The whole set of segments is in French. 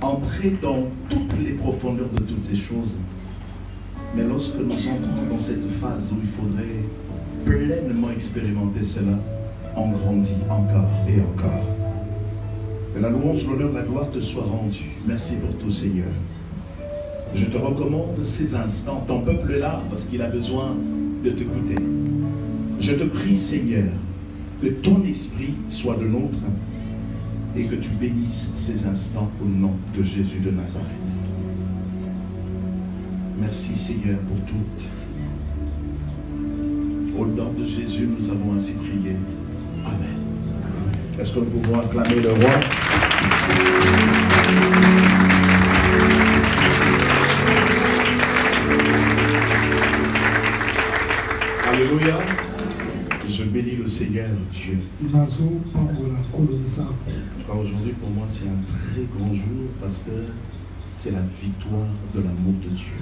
entrer dans toutes les profondeurs de toutes ces choses. Mais lorsque nous entrons dans cette phase où il faudrait pleinement expérimenter cela, on grandit encore et encore. Que la louange, l'honneur, la gloire te soit rendue. Merci pour tout, Seigneur. Je te recommande ces instants. Ton peuple est là parce qu'il a besoin de t'écouter. Je te prie, Seigneur, que ton esprit soit le nôtre et que tu bénisses ces instants au nom de Jésus de Nazareth. Merci, Seigneur, pour tout. Au nom de Jésus, nous avons ainsi prié. Amen. Est-ce que nous pouvons acclamer le roi? Alléluia. Je bénis le Seigneur Dieu. Aujourd'hui, pour moi, c'est un très grand jour parce que c'est la victoire de l'amour de Dieu.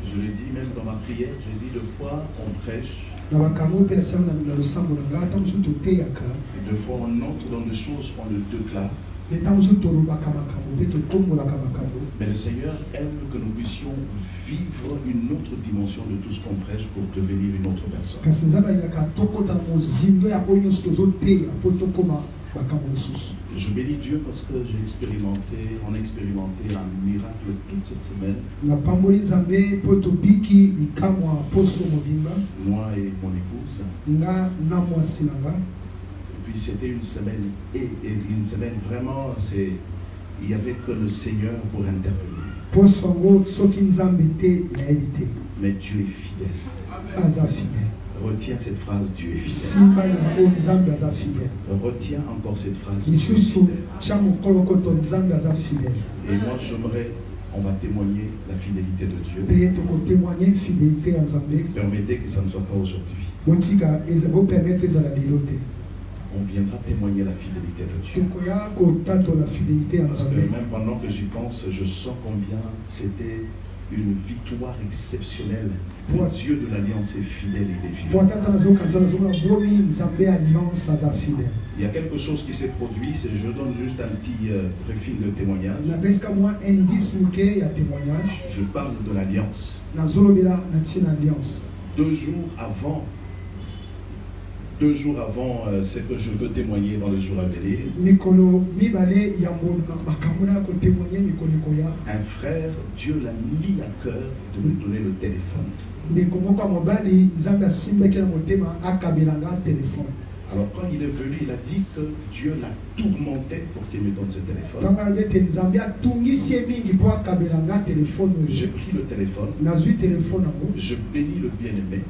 Je l'ai dit même dans ma prière, j'ai dit 2 fois on prêche. Et 2 fois on entre dans des choses, on le déclare. Mais le Seigneur aime que nous puissions vivre une autre dimension de tout ce qu'on prêche pour devenir une autre personne. Je bénis Dieu parce que on a expérimenté un miracle toute cette semaine. Moi et mon épouse. Et puis c'était une semaine, et une semaine vraiment, il n'y avait que le Seigneur pour intervenir. Mais Dieu est fidèle. Retiens cette phrase, Dieu est fidèle. Retiens encore cette phrase, Dieu est fidèle. Et moi j'aimerais, on va témoigner la fidélité de Dieu. Permettez que ça ne soit pas aujourd'hui. On viendra témoigner la fidélité de Dieu. Parce que même pendant que j'y pense, je sens combien c'était une victoire exceptionnelle. Le Dieu de l'Alliance est fidèle, il est fidèle. Il y a quelque chose qui s'est produit, je donne juste un petit préfil de témoignage. Je parle de l'Alliance. 2 jours avant ce que je veux témoigner dans le jour à venir, un frère, Dieu l'a mis à cœur de me donner le téléphone. Alors quand il est venu, il a dit que Dieu l'a tourmenté pour qu'il me donne ce téléphone. J'ai pris le téléphone, je bénis le bien-aimé.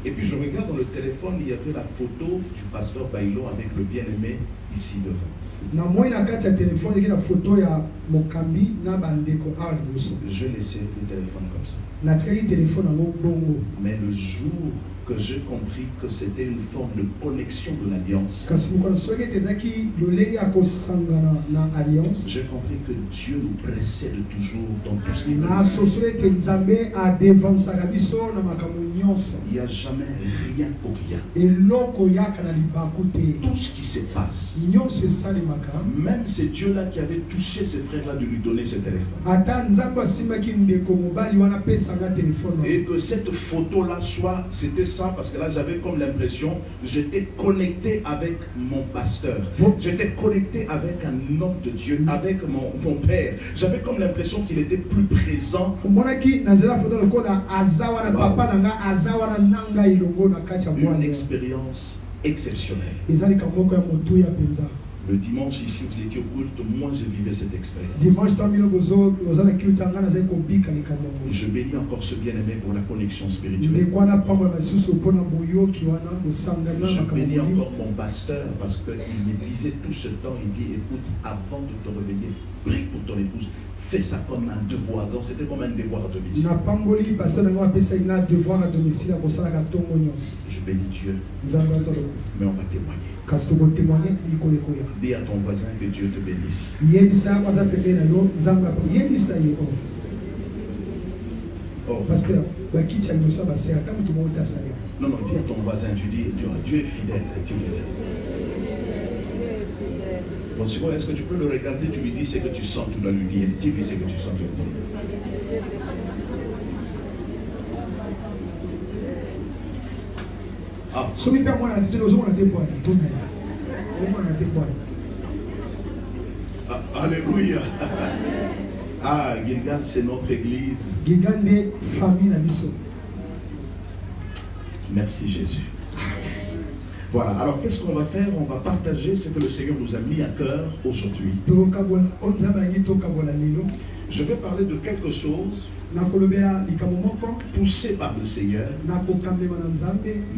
Et puis je regarde dans le téléphone, il y avait la photo du pasteur Bailo avec le bien-aimé ici devant. Je laissais le téléphone comme ça. Mais le jour que j'ai compris que c'était une forme de connexion de l'Alliance, j'ai compris que Dieu nous précède toujours dans tout ce qui nous. Il n'y a jamais rien pour rien. Tout ce qui se passe, même c'est Dieu là qui avait touché ces frères là de lui donner ce téléphone. Et que cette photo là soit, c'était ça, parce que là j'avais comme l'impression, j'étais connecté avec mon pasteur, j'étais connecté avec un homme de Dieu, avec mon père. J'avais comme l'impression qu'il était plus présent. Une expérience exceptionnelle. Le dimanche ici, vous étiez au culte, moi je vivais cette expérience. Je bénis encore ce bien-aimé pour la connexion spirituelle. Je bénis encore mon pasteur parce qu'il me disait tout ce temps, il dit, écoute, avant de te réveiller, prie pour ton épouse. Fais ça comme un devoir. Donc c'était comme un devoir à domicile. Je bénis Dieu. Mais on va témoigner. Dis à ton voisin que Dieu te bénisse. Oh. Non, dis à ton voisin, tu dis Dieu est fidèle. Bon, Simon, est-ce que tu peux le regarder? Tu lui dis ce que tu sens, tu dois lui dire. Dis-lui ce que tu sens, tu dois lui dire. Ah. Ah, alléluia. Ah, Gilgal, c'est notre église. Merci Jésus. Voilà, alors qu'est-ce qu'on va faire? On va partager ce que le Seigneur nous a mis à cœur aujourd'hui. Je vais parler de quelque chose poussé par le Seigneur,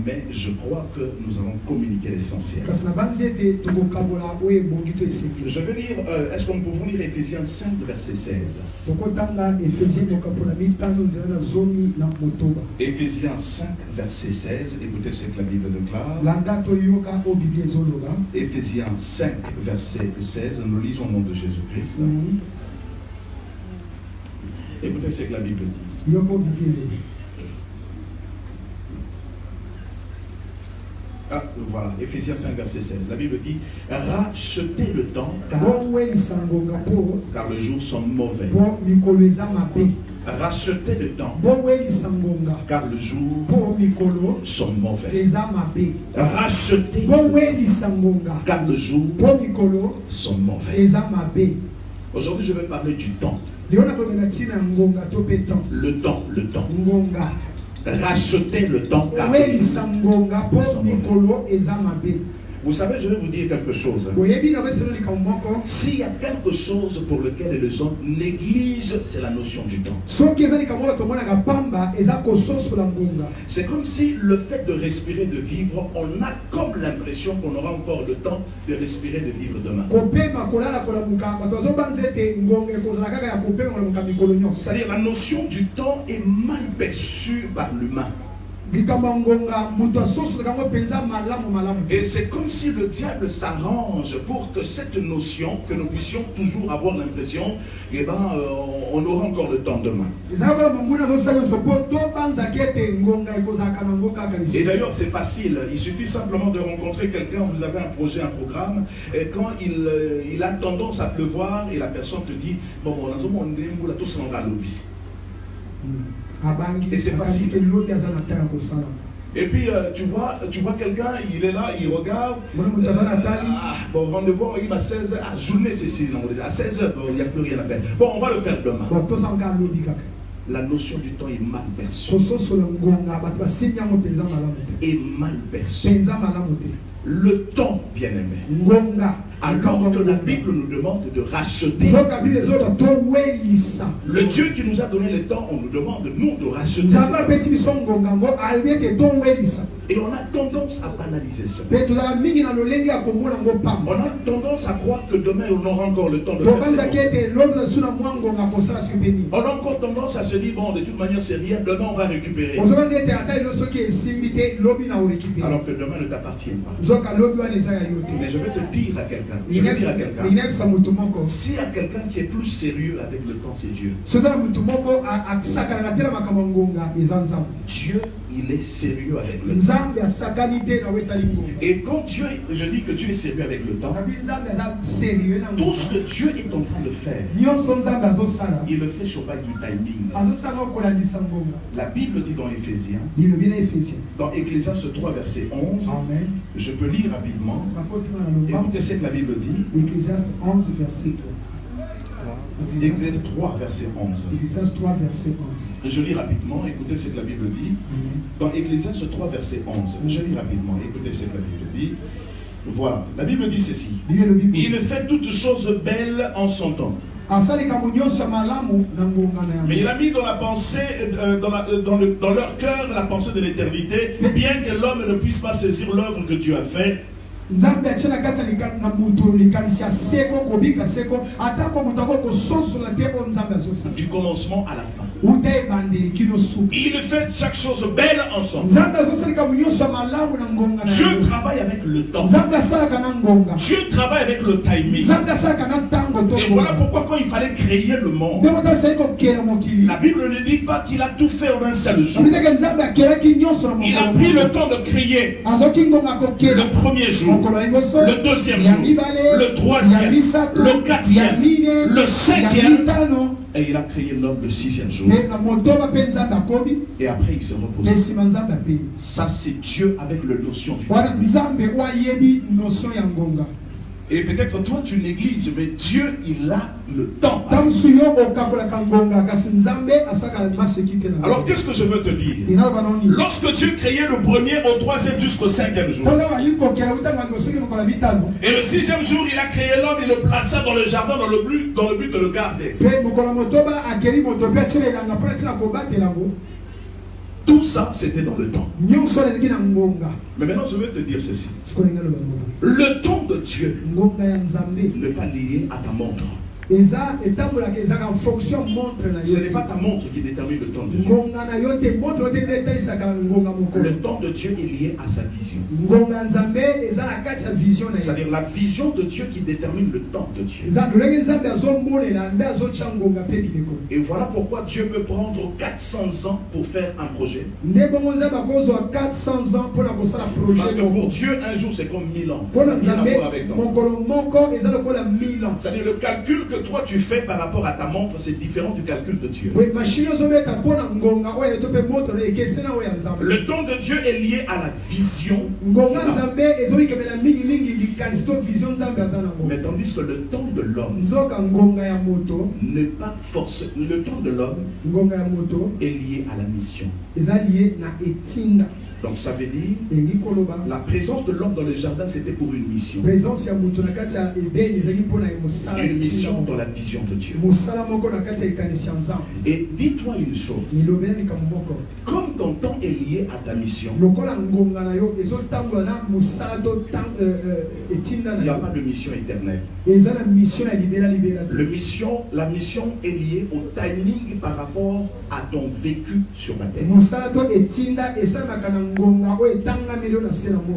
mais je crois que nous allons communiquer l'essentiel. Je vais lire, est-ce que nous pouvons lire Ephésiens 5, verset 16? Ephésiens 5, verset 16, écoutez ce que la Bible déclare. Ephésiens 5, verset 16, nous lisons au nom de Jésus-Christ. Écoutez ce que la Bible dit. Ah, voilà, Ephésiens 5, verset 16. La Bible dit: rachetez le temps, car les jours sont mauvais. Rachetez le temps, car les jours sont mauvais. Rachetez, car les jours sont mauvais. Aujourd'hui, je vais parler du temps. Le temps. Racheter le temps, car vous savez, je vais vous dire quelque chose. S'il y a quelque chose pour lequel les gens négligent, c'est la notion du temps. C'est comme si le fait de respirer, de vivre, on a comme l'impression qu'on aura encore le temps de respirer, de vivre demain. C'est-à-dire la notion du temps est mal perçue par l'humain. Et c'est comme si le diable s'arrange pour que cette notion, que nous puissions toujours avoir l'impression, eh ben, on aura encore le temps demain. Et d'ailleurs, c'est facile. Il suffit simplement de rencontrer quelqu'un, vous avez un projet, un programme, et quand il a tendance à pleuvoir, et la personne te dit, bon, on a tous un lobby. Et c'est facile. Et puis tu vois quelqu'un, il est là, il regarde. Bon, rendez-vous, il a 16 h. Journée, c'est si, à 16 h, il n'y a plus rien à faire. Bon, on va le faire demain. La notion du temps est mal perçue. Est mal perçue. Le temps, bien-aimé. Alors que la Bible nous demande de racheter. Le Dieu qui nous a donné le temps, on nous demande, nous, de racheter. Et on a tendance à banaliser ça. On a tendance à croire que demain, on aura encore le temps de faire ça. On a encore tendance à se dire, bon, de toute manière, c'est rien, demain, on va récupérer. Alors que demain ne t'appartient pas. Mais je vais te dire à quelqu'un. Je vais dire à quelqu'un. S'il y a quelqu'un qui est plus sérieux avec le temps, c'est Dieu. Dieu, il est sérieux avec le temps. Et quand Dieu, je dis que Dieu est sérieux avec le temps, tout ce que Dieu est en train de faire, il le fait sur base du timing. La Bible dit dans Éphésiens, dans Ecclésiaste 3, verset 11, amen. Je peux lire rapidement. Écoutez ce que la Bible dit. Ecclésiaste 11, verset 3. Ecclésiaste 3, verset 11. Ecclésiaste 3, verset 11. Je lis rapidement, écoutez ce que la Bible dit. Dans Ecclésiaste 3, verset 11. Je lis rapidement, écoutez ce que la Bible dit. Voilà, la Bible dit ceci. Il fait toutes choses belles en son temps. Mais il a mis dans la pensée, dans leur cœur, la pensée de l'éternité, bien que l'homme ne puisse pas saisir l'œuvre que Dieu a faite. Du commencement à la fin. Il fait chaque chose belle ensemble. Dieu travaille avec le temps. Dieu travaille avec le timing. Et voilà pourquoi quand il fallait créer le monde, la Bible ne dit pas qu'il a tout fait en un seul jour. Il a pris le temps de créer le premier jour, le deuxième jour, le troisième, le quatrième, le cinquième. Et il a créé l'homme le sixième jour. Et après il se repose. Ça c'est Dieu avec le notion du temps. Et peut-être toi tu négliges, mais Dieu il a le temps. Alors qu'est-ce que je veux te dire? Lorsque Dieu créait le premier au troisième jusqu'au cinquième jour, et le sixième jour il a créé l'homme, il le plaça dans le jardin dans le but de le garder. Tout ça, c'était dans le temps. Mais maintenant, je veux te dire ceci. Le temps de Dieu n'est pas lié à ta montre. Ce n'est pas ta montre qui détermine le temps de Dieu. Le temps de Dieu est lié à sa vision. C'est-à-dire la vision de Dieu qui détermine le temps de Dieu. Et voilà pourquoi Dieu peut prendre 400 ans pour faire un projet. Parce que pour Dieu, un jour c'est comme 1000 ans. C'est-à-dire le calcul que toi tu fais par rapport à ta montre, c'est différent du calcul de Dieu. Le temps de Dieu est lié à la vision. Mais tandis que le temps de l'homme n'est pas forcément. Le temps de l'homme est lié à la mission. Donc ça veut dire la présence de l'homme dans le jardin c'était pour une mission. Une mission dans la vision de Dieu. Et dis-toi une chose. Comme ton temps est lié à ta mission, il n'y a pas de mission éternelle. La mission est liée au timing par rapport à ton vécu sur la terre.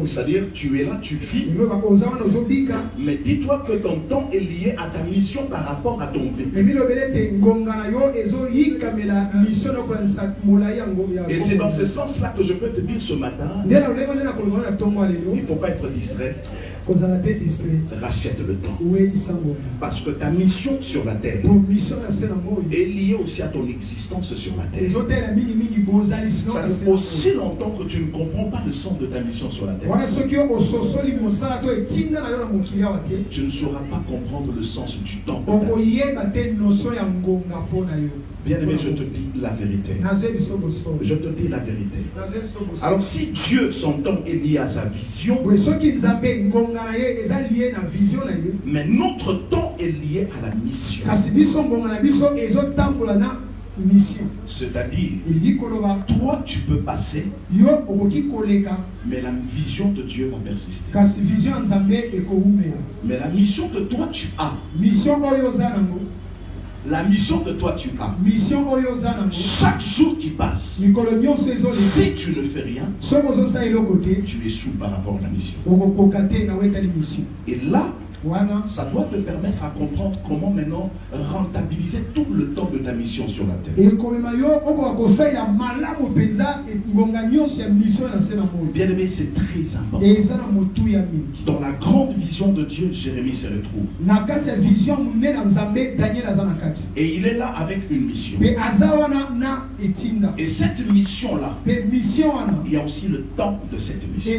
C'est-à-dire tu es là, tu vis. Mais dis-toi que ton temps est lié à ta mission par rapport à ton vécu. Et c'est dans ce sens-là que je peux te dire ce matin, il ne faut pas être distrait. Rachète le temps. Parce que ta mission sur la terre est liée aussi à ton existence sur la terre. Ça fait aussi longtemps que tu ne comprends pas le sens de ta mission sur la terre, tu ne sauras pas comprendre le sens du temps. Bien aimé, je te dis la vérité. Je te dis la vérité. Alors si Dieu, son temps est lié à sa vision, mais notre temps est lié à la mission. C'est-à-dire, toi tu peux passer, mais la vision de Dieu va persister. Mais la mission que toi tu as, la mission que toi tu as, chaque jour qui passe, si tu ne fais rien, tu échoues par rapport à la mission. Et là, ça doit te permettre à comprendre comment maintenant rentabiliser tout le temps de ta mission sur la terre. Bien aimé, c'est très important. Dans la grande vision de Dieu, Jérémie se retrouve. Et il est là avec une mission. Et cette mission-là, il y a aussi le temps de cette mission.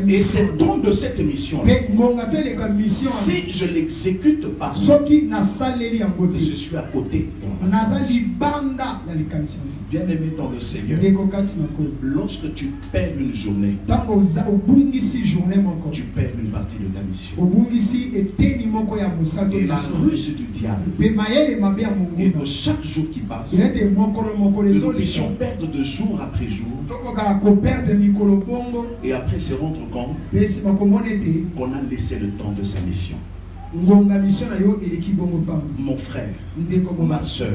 Et c'est temps de cette mission, si je ne l'exécute pas, je suis à côté. Bien aimé dans le Seigneur, lorsque tu perds une journée, tu perds une partie de ta mission. Et la ruse du diable et de chaque jour qui passe, nous puissions perdre de jour après jour, et après se rendre compte qu'on a laissé le temps de sa mission. mon frère, ma soeur,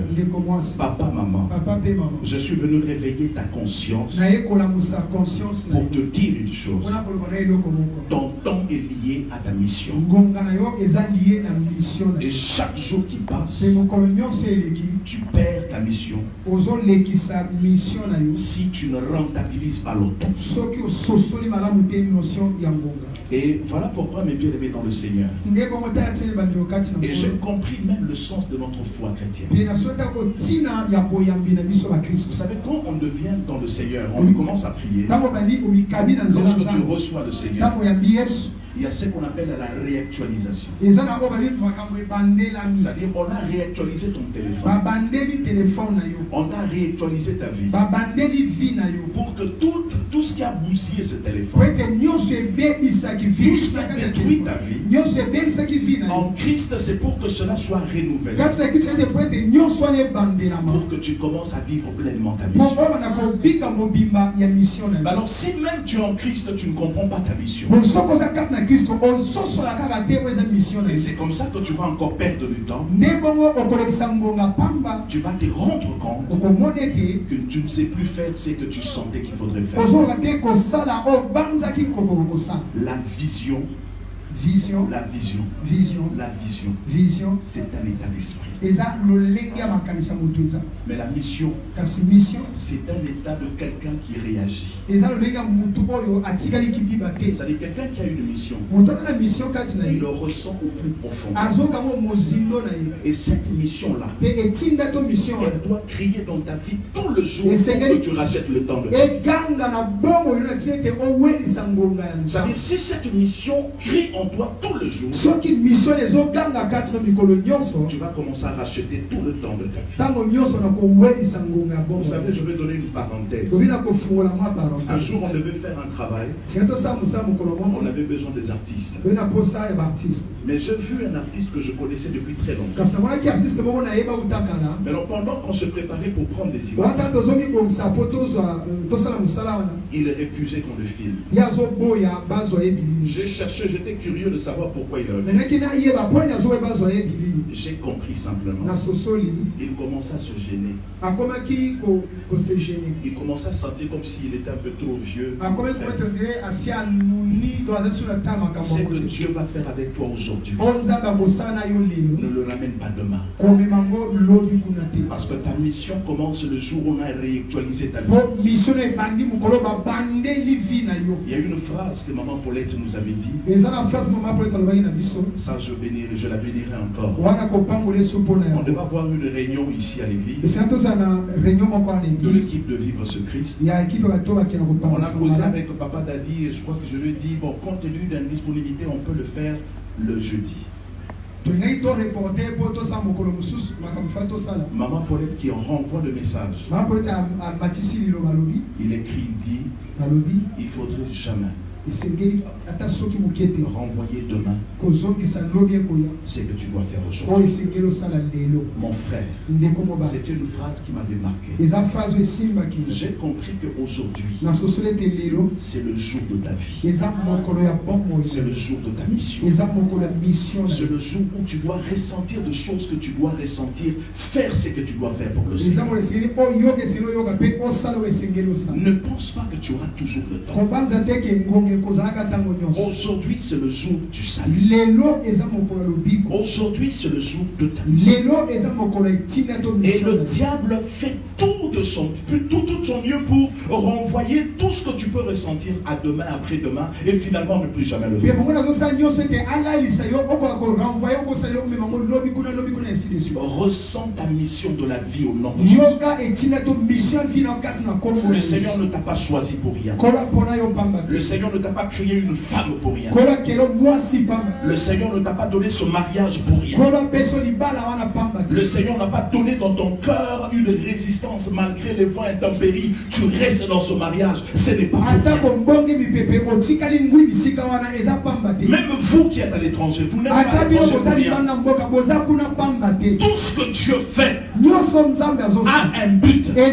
papa, maman, je suis venu réveiller ta conscience pour te dire une chose. Ton temps est lié à ta mission. Et chaque jour qui passe, tu perds ta mission si tu ne rentabilises pas le temps. Et voilà pourquoi, mes bien-aimés dans le Seigneur, et j'ai compris même le sens de notre foi chrétienne. Vous savez, quand on devient dans le Seigneur, on commence à prier. Lorsque tu reçois le Seigneur, il y a ce qu'on appelle la réactualisation. C'est-à-dire, on a réactualisé ton téléphone. On a réactualisé ta vie. Pour que tout ce qui a bousillé ce téléphone, tout ce qui a détruit ta vie, en Christ, c'est pour que cela soit renouvelé. Pour que tu commences à vivre pleinement ta mission. Alors, si même tu es en Christ, tu ne comprends pas ta mission. Et c'est comme ça que tu vas encore perdre du temps. Tu vas te rendre compte que tu ne sais plus faire ce que tu sentais qu'il faudrait faire. La vision. La vision, c'est un état d'esprit. Mais la mission, c'est un état de quelqu'un qui réagit. C'est-à-dire quelqu'un qui a une mission. Il le ressent au plus profond. Et cette mission-là, elle doit crier dans ta vie tout le jour pour que tu rachètes le temps de ta vie. C'est-à-dire si cette mission crie en toi tout le jour, tu vas commencer à racheter tout le temps de ta vie. Vous savez, je vais donner une parenthèse. Un jour, on devait faire un travail. On avait besoin des artistes. Mais j'ai vu un artiste que je connaissais depuis très longtemps. Mais alors, pendant qu'on se préparait pour prendre des images, il refusait qu'on le filme. J'ai cherché, j'étais curieux de savoir pourquoi il a refusé. J'ai compris simplement. Il commençait à se gêner. Il commençait à sentir comme s'il était un peu trop vieux. Ce que Dieu va faire avec toi aujourd'hui, ne le ramène pas demain. Parce que ta mission commence le jour où on a réactualisé ta vie. Il y a une phrase que maman Paulette nous avait dit. Ça, je la bénirai encore. On devait avoir une réunion ici à l'église de l'équipe de Vivre ce Christ. On a causé avec Papa Daddy et je crois que je lui ai dit, bon, compte tenu d'une disponibilité, on peut le faire le jeudi. Maman Paulette qui renvoie le message. Il écrit, il dit, il faudrait jamais renvoyer demain ce que tu dois faire aujourd'hui. Mon frère, c'était une phrase qui m'avait marqué. J'ai compris qu'aujourd'hui, c'est le jour de ta vie. C'est le jour de ta mission. C'est le jour où tu dois ressentir des choses que tu dois ressentir, faire ce que tu dois faire pour le Seigneur. Ne pense pas que tu auras toujours le temps. Aujourd'hui, c'est le jour du salut. Aujourd'hui, c'est le jour de ta mission. Et le diable fait tout de son mieux pour renvoyer tout ce que tu peux ressentir à demain, après-demain, et finalement ne plus jamais le faire. Ressens ta mission de la vie au nom de Jésus. Le Seigneur ne t'a pas choisi pour rien. Le Seigneur ne t'a pas créé une femme pour rien. Le Seigneur ne t'a pas donné ce mariage pour rien. Le Seigneur n'a pas donné dans ton cœur une résistance malgré les vents intempéries. Tu restes dans ce mariage. Ce n'est pas pour rien. Même vous qui êtes à l'étranger, vous n'êtes pas à l'étranger pour rien. Tout ce que Dieu fait, a un but. Et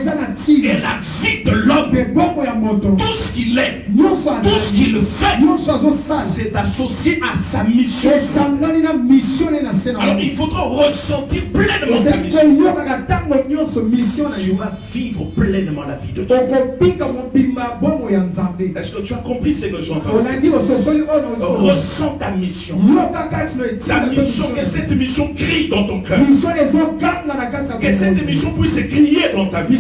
la vie de l'homme, tout ce qu'il est, tout ce qu'il fait, c'est associé à sa mission. Alors il faudra ressentir pleinement ta mission. Tu vas vivre pleinement la vie de Dieu. Est-ce que tu as compris ce que je suis en train de dire? Ressens ta mission. Ta mission, que cette mission crie dans ton cœur. Que cette mission puisse crier dans ta vie.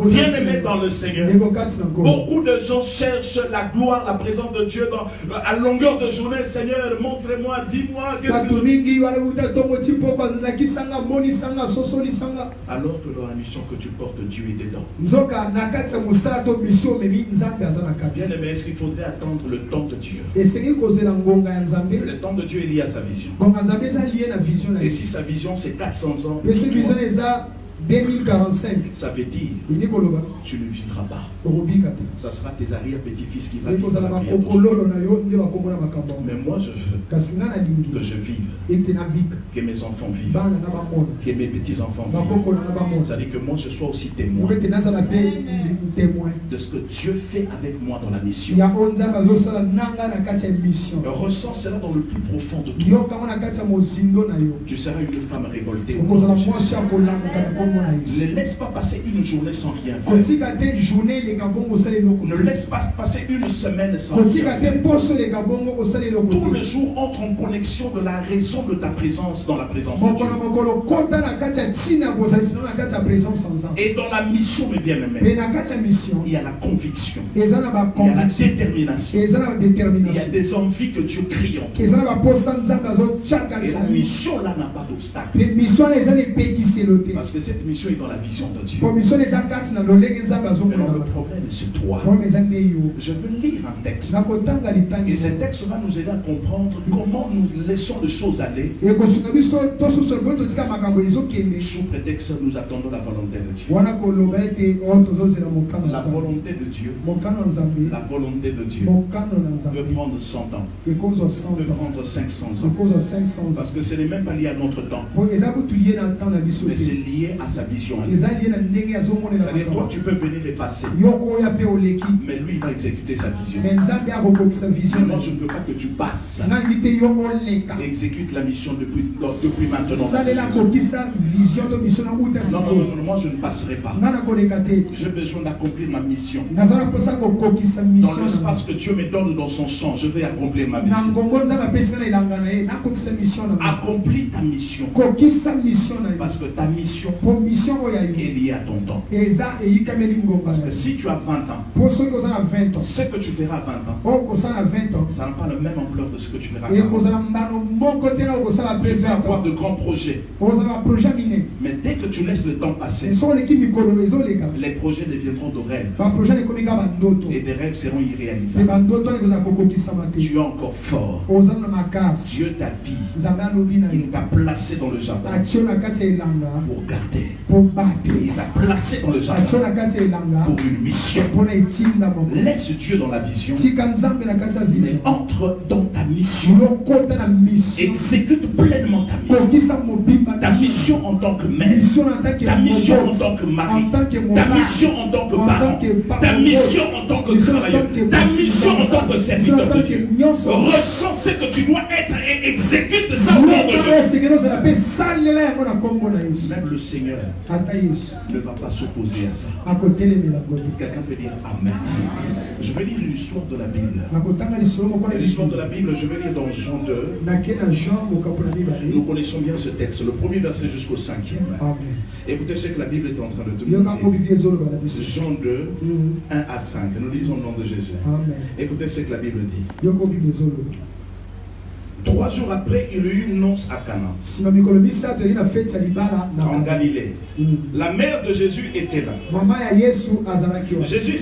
Bien-aimé dans le Seigneur, beaucoup de gens cherchent la gloire, la présence de Dieu à longueur de journée. Seigneur, montre-moi, dis-moi qu'est-ce que alors que dans la mission que tu portes, Dieu est dedans. Bien-aimé, est-ce qu'il faudrait attendre le temps de Dieu? Le temps de Dieu est lié à sa vision. Et si sa vision c'est 400 ans, 2045, ça veut dire tu ne vivras pas. Ça sera tes arrière-petits-fils qui vont vivre la vie. Mais moi je veux que je vive, que mes enfants vivent, que mes petits-enfants vivent. Ça veut dire que moi je sois aussi témoin de ce que Dieu fait avec moi dans la mission. Ressens cela dans le plus profond de toi. Tu seras une femme révoltée. Ne laisse pas passer une journée sans rien faire. Ne laisse pas passer une semaine sans rien faire. Tout le jour entre en connexion de la raison de ta présence dans la présence de Dieu. Et dans la mission, mes bien-aimés, il y a la conviction, il y a la détermination, il y a des envies que Dieu crie en toi. Et la mission là n'a pas d'obstacle. Parce que cette mission est dans la vision de Dieu. Mais le problème c'est toi. Je veux lire un texte. Et ce texte va nous aider à comprendre comment nous laissons les choses aller. Sous prétexte que nous attendons la volonté de Dieu. La volonté de Dieu. La volonté de Dieu peut prendre 100 ans. Peut prendre 500 ans. Parce que ce n'est même pas lié à notre temps. Mais c'est lié à sa vision. C'est-à-dire, toi, tu peux venir les passer. Mais lui, il va exécuter sa vision. Mais moi, je ne veux pas que tu passes. Exécute la mission depuis maintenant. Non, moi, je ne passerai pas. J'ai besoin d'accomplir ma mission. Dans l'espace que Dieu me donne dans son champ, je vais accomplir ma mission. Accomplis ta mission. Parce que ta mission est liée à ton temps. Parce que si tu as 20 ans, ce que tu verras à 20 ans, ça n'a pas la même ampleur de ce que tu verras à 40 ans. Tu vas avoir de grands projets. Mais dès que tu laisses le temps passer, les projets deviendront de rêves. Et des rêves seront irréalisables. Tu es encore fort. Dieu t'a dit, il t'a placé dans le jardin pour garder. Il t'a placé dans le jardin pour une mission. Laisse Dieu dans la vision. Mais entre dans ta mission. Exécute pleinement ta mission. Ta mission en tant que mère. Ta mission en tant que mari. Ta mission en tant que parent. Ta mission en tant que travailleur. Ta mission en tant que serviteur de Dieu. Ressens ce que tu dois être et exécute ça au nom de Jésus. Même le Seigneur ne va pas s'opposer à ça. Quelqu'un peut dire Amen. Je vais lire une histoire de la Bible. L'histoire de la Bible, je vais lire dans Jean 2. Nous connaissons bien ce texte, le premier verset jusqu'au 5e. Écoutez ce que la Bible est en train de te dire. Jean 2, 1 à 5. Nous lisons au nom de Jésus. Écoutez ce que la Bible dit. 3 jours après, il y eut une noce à Cana, en Galilée. La mère de Jésus était là. Jésus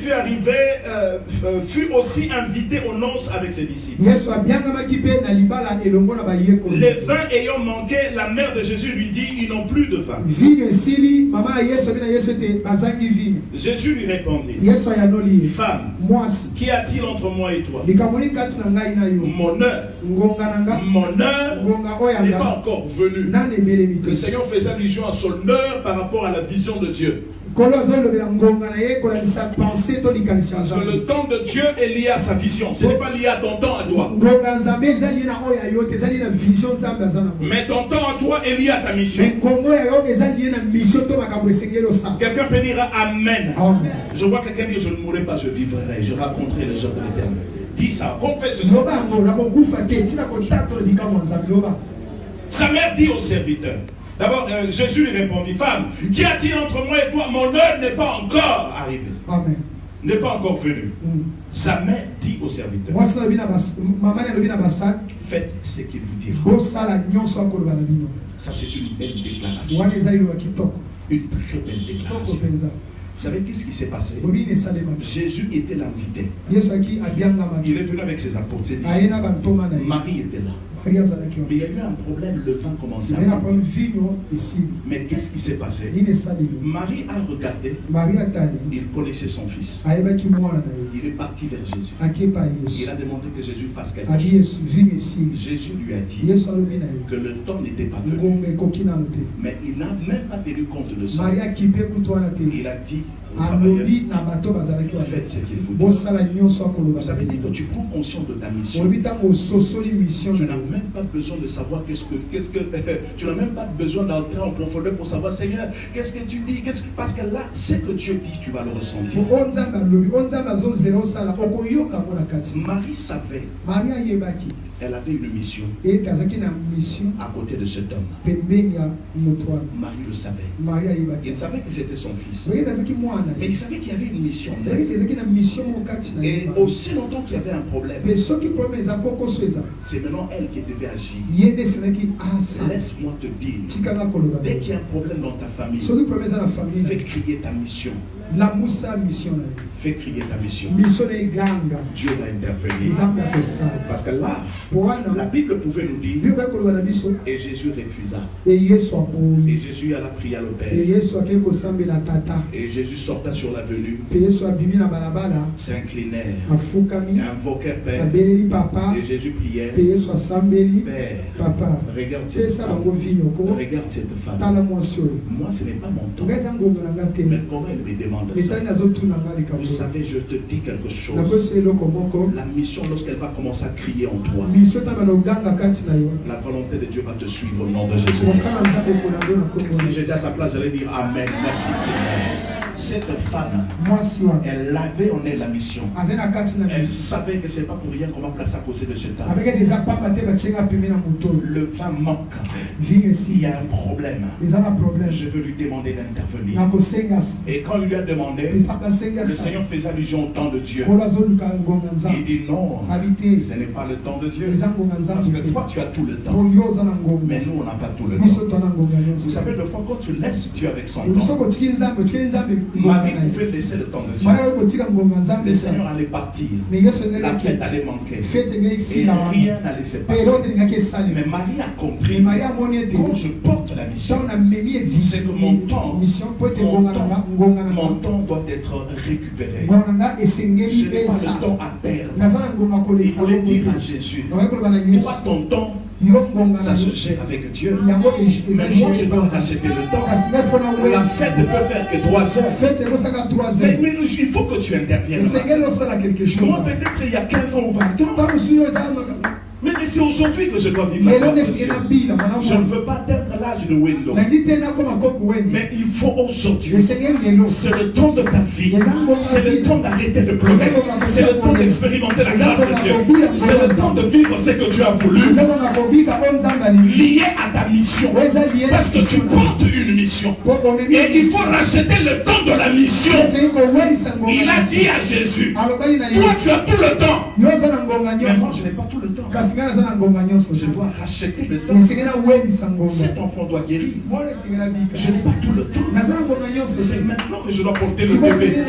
fut aussi invité aux noces avec ses disciples. Les vins ayant manqué, la mère de Jésus lui dit, ils n'ont plus de vin. Jésus lui répondit, femme, qu'y a-t-il entre moi et toi? Mon heure mon heure n'est pas encore venue. Le Seigneur faisait allusion à son heure par rapport à la vision de Dieu. Parce que le temps de Dieu est lié à sa vision. Ce n'est pas lié à ton temps à toi. Mais ton temps à toi est lié à ta mission. Quelqu'un peut dire Amen. Je vois quelqu'un dire je ne mourrai pas, je vivrai. Je raconterai les œuvres de l'Éternel. Dis ça, confesse ça. Sa mère dit au serviteur. D'abord, Jésus lui répondit, femme, qu'y a-t-il entre moi et toi? Mon heure n'est pas encore arrivée. Amen. N'est pas encore venue. Sa mère dit au serviteur, faites ce qu'il vous dira. Ça, c'est une belle déclaration. Une très belle déclaration. Vous savez qu'est-ce qui s'est passé? Jésus était l'invité. Il est venu avec ses apôtres. Marie était là. Mais il y a eu un problème, le vin commençait à manquer. Mais qu'est-ce qui s'est passé? Marie a regardé, il connaissait son fils. Il est parti vers Jésus. Il a demandé que Jésus fasse quelque chose. Jésus lui a dit que le temps n'était pas venu. Mais il n'a même pas tenu compte de ça. Il a dit, faites ce qu'il vous dit. Ça veut dire que tu prends conscience de ta mission. Tu n'as même pas besoin de savoir tu n'as même pas besoin d'entrer en profondeur pour savoir, Seigneur, qu'est-ce que tu dis? Parce que là, ce que Dieu dit, tu vas le ressentir. Marie savait. Elle avait une mission à côté de cet homme. Marie le savait. Il savait que c'était son fils. Mais il savait qu'il y avait une mission. Et aussi longtemps qu'il y avait un problème, c'est maintenant elle qui devait agir. Laisse-moi te dire, dès qu'il y a un problème dans ta famille, fais crier ta mission. Fais crier ta mission. Dieu va intervenir. Parce que là, la Bible pouvait nous dire, et Jésus refusa. Et Jésus alla prier à le Père. Et Jésus sorta sur l'avenue, s'inclinèrent, invoquèrent Père. Et Jésus priait, Père, regarde cette femme. Regarde cette femme. Moi, ce n'est pas mon temps. Mais comment elle me demande ça? Vous savez, je te dis quelque chose. La mission, lorsqu'elle va commencer à crier en toi, la volonté de Dieu va te suivre au nom de Jésus. Si j'étais à ta place, j'allais dire Amen. Merci Seigneur. Cette femme, elle avait en elle la mission. Elle savait que ce n'est pas pour rien qu'on va placer à côté de cet homme. Le vin manque. Il y a un problème. Je veux lui demander d'intervenir. Et quand il lui a demandé, le Seigneur faisait allusion au temps de Dieu. Il dit non, ce n'est pas le temps de Dieu. Parce que toi tu as tout le temps. Mais nous on n'a pas tout le temps. Vous savez, le fois quand tu laisses Dieu avec son temps, Marie pouvait laisser le temps de Dieu. Le Seigneur allait partir. La fête allait manquer. Et rien n'allait se passer. Mais Marie a compris. Quand je porte la mission, c'est que mon temps doit être récupéré. Je n'ai pas le temps à perdre. Il fallait dire à Jésus, toi ton temps, ça se gère avec Dieu. Mais moi je dois acheter le temps. La fête ne peut faire que 3 heures. Mais il faut que tu interviennes. Moi peut-être il y a 15 ans ou 20 ans. Mais c'est aujourd'hui que je dois vivre la gloire de Dieu. Je ne veux pas atteindre l'âge de Wendo. Mais il faut aujourd'hui. C'est le temps de ta vie. C'est le temps d'arrêter de pleurer. C'est le temps d'expérimenter la grâce de Dieu. C'est le temps de vivre ce que tu as voulu. Lié à ta mission. Parce que tu portes une mission. Et il faut racheter le temps de la mission. Il a dit à Jésus, toi tu as tout le temps. Mais moi je n'ai pas tout le temps. Je dois racheter le temps. Cet enfant doit guérir. Je n'ai pas tout le temps. C'est maintenant que je dois porter le bébé.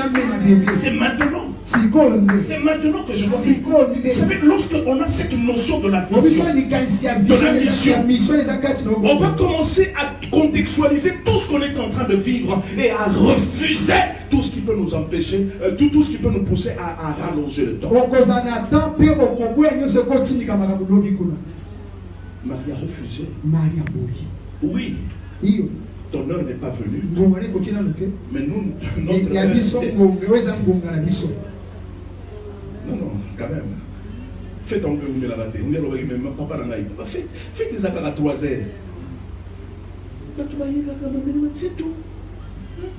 C'est maintenant. C'est maintenant que je dois vivre. Vous savez, lorsqu'on a cette notion de la vision, de la mission, on va commencer à contextualiser tout ce qu'on est en train de vivre et à refuser tout ce qui peut nous empêcher, tout ce qui peut nous pousser à rallonger le temps. Marie a refusé. Marie a boyi. Oui, Iyo. ton heure n'est pas venue. Ngongane kokina note. Mais nous, Et notre la biso ngongane weza ngongana biso. Non, quand même. Fais ton peu de la raté. On est le même papa dans la fais tes accords à 3 heures. C'est tout.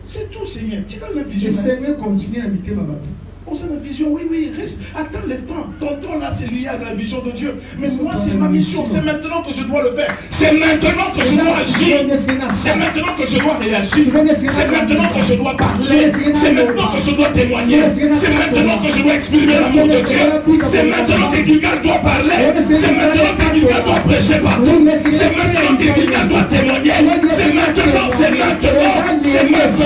C'est tout, Seigneur. Tu as la vision. Le Seigneur continue à habiter ma bateau. On a la vision, oui, reste. Attends le temps. Ton temps là, c'est lié à la vision de Dieu. Mais moi, c'est ma mission. C'est maintenant que je dois le faire. C'est maintenant que je dois agir. C'est maintenant que je dois réagir. C'est maintenant que je dois parler. C'est maintenant que je dois témoigner. C'est maintenant que je dois exprimer l'amour de Dieu. C'est maintenant que quelqu'un doit parler. C'est maintenant que quelqu'un doit prêcher partout. C'est maintenant que quelqu'un doit témoigner. C'est maintenant, c'est maintenant, c'est maintenant.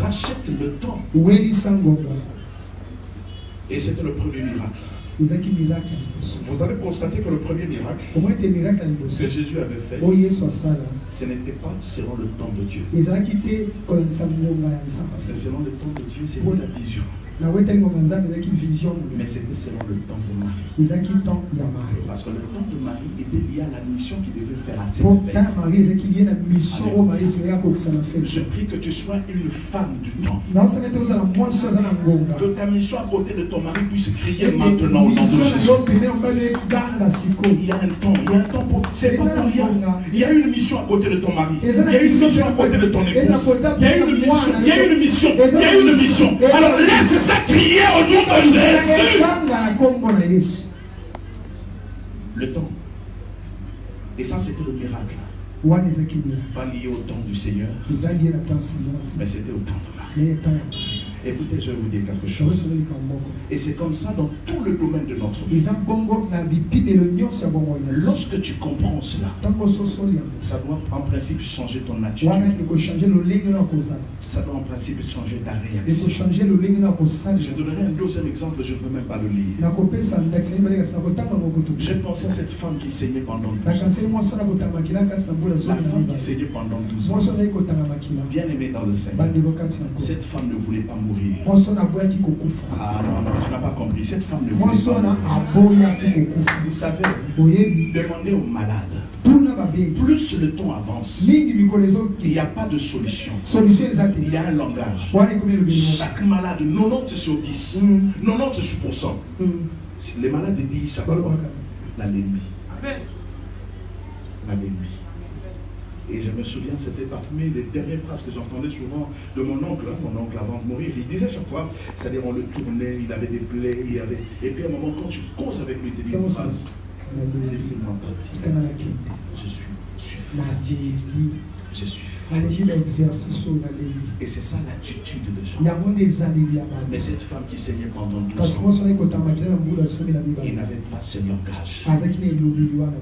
Rachète le temps. Et c'était le premier miracle. Vous avez constaté que le premier miracle que Jésus avait fait, ce n'était pas selon le temps de Dieu. Parce que selon le temps de Dieu, c'est la vision. Mais c'était selon le temps de Marie. Parce que le temps de Marie était lié à la mission qu'il devait faire à cette fête. Je prie que tu sois une femme du temps. Que ta mission à côté de ton mari puisse crier maintenant au nom de Jésus. Il y a un temps pour... C'est pas pour rien. Il y a une mission à côté de ton mari. Il y a une mission à côté de ton épouse. Il y a une mission. Il y a une mission. Il y a une mission. Alors laisse ça crier au nom de Jésus. Le temps. Et ça, c'était le miracle. Pas lié au temps du Seigneur, mais c'était au temps de Marie. Écoutez, je vais vous dire quelque chose. Et c'est comme ça dans tout le domaine de notre vie. Lorsque tu comprends cela, ça doit en principe changer ton attitude. Ça doit en principe changer ta réaction. Je donnerai un deuxième exemple, je ne veux même pas le lire. J'ai pensé à cette femme qui saignait pendant 12 ans. La femme qui saignait pendant 12 ans. Bien aimée dans le Seigneur. Cette femme ne voulait pas mourir. Ah non, tu n'as pas compris. Cette femme ne voulait pas mourir. Vous savez, demandez aux malades. Plus le temps avance, il n'y a pas de solution. Il y a un langage. Chaque malade, 90 sur 10, 90%. Les malades disent chaque fois la lembie. La lembie. Et je me souviens, c'était parmi les dernières phrases que j'entendais souvent de mon oncle avant de mourir. Il disait chaque fois, c'est-à-dire on le tournait, il avait des plaies, et puis à un moment, quand tu causes avec lui, il te dit une phrase, laissez-moi partir. Je suis fatigué. Je suis fatigué. Et c'est ça l'attitude de Jean. Mais cette femme qui saignait pendant 12 ans, il n'avait pas ce langage.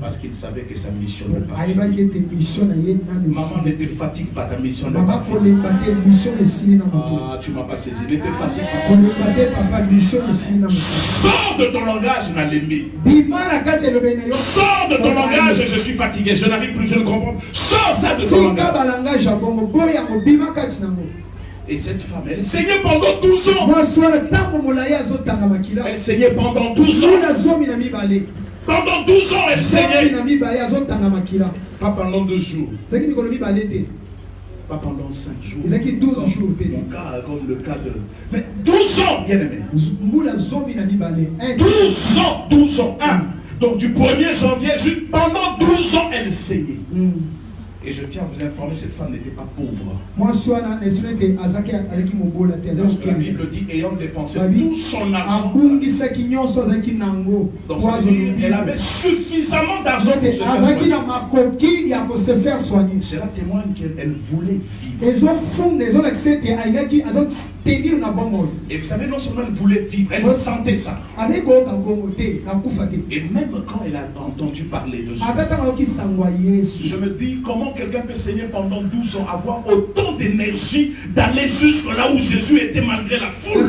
Parce qu'il savait que sa mission n'est pas finie. Maman, ne te fatigue pas, ta mission n'est pas finie. Ah, tu ne m'as pas saisi. Ne te fatigue pas. Sors de ton langage, Nalémie. Sors de ton langage, je suis fatigué, je n'arrive plus, je ne comprends pas. Sors ça de ton langage. Et cette femme, elle saignait pendant 12 ans. Elle saignait pendant 12 ans. Pendant 12 ans, elle saignait. Pas pendant 2 jours. Pas pendant 5 jours. Comme le cas de... Mais 12 ans, bien aimé. 12 ans. Donc du 1er janvier, pendant 12 ans, elle saignait. Et je tiens à vous informer, cette femme n'était pas pauvre. Parce que la Bible dit, ayant dépensé tout son argent. Donc ça veut dire, elle avait suffisamment d'argent pour se faire soigner. Cela témoigne qu'elle voulait vivre. Et vous savez, non seulement elle voulait vivre, elle sentait ça. Et même quand elle a entendu parler de Jésus, je me dis, comment quelqu'un peut saigner pendant 12 ans, avoir autant d'énergie d'aller jusque là où Jésus était malgré la foule.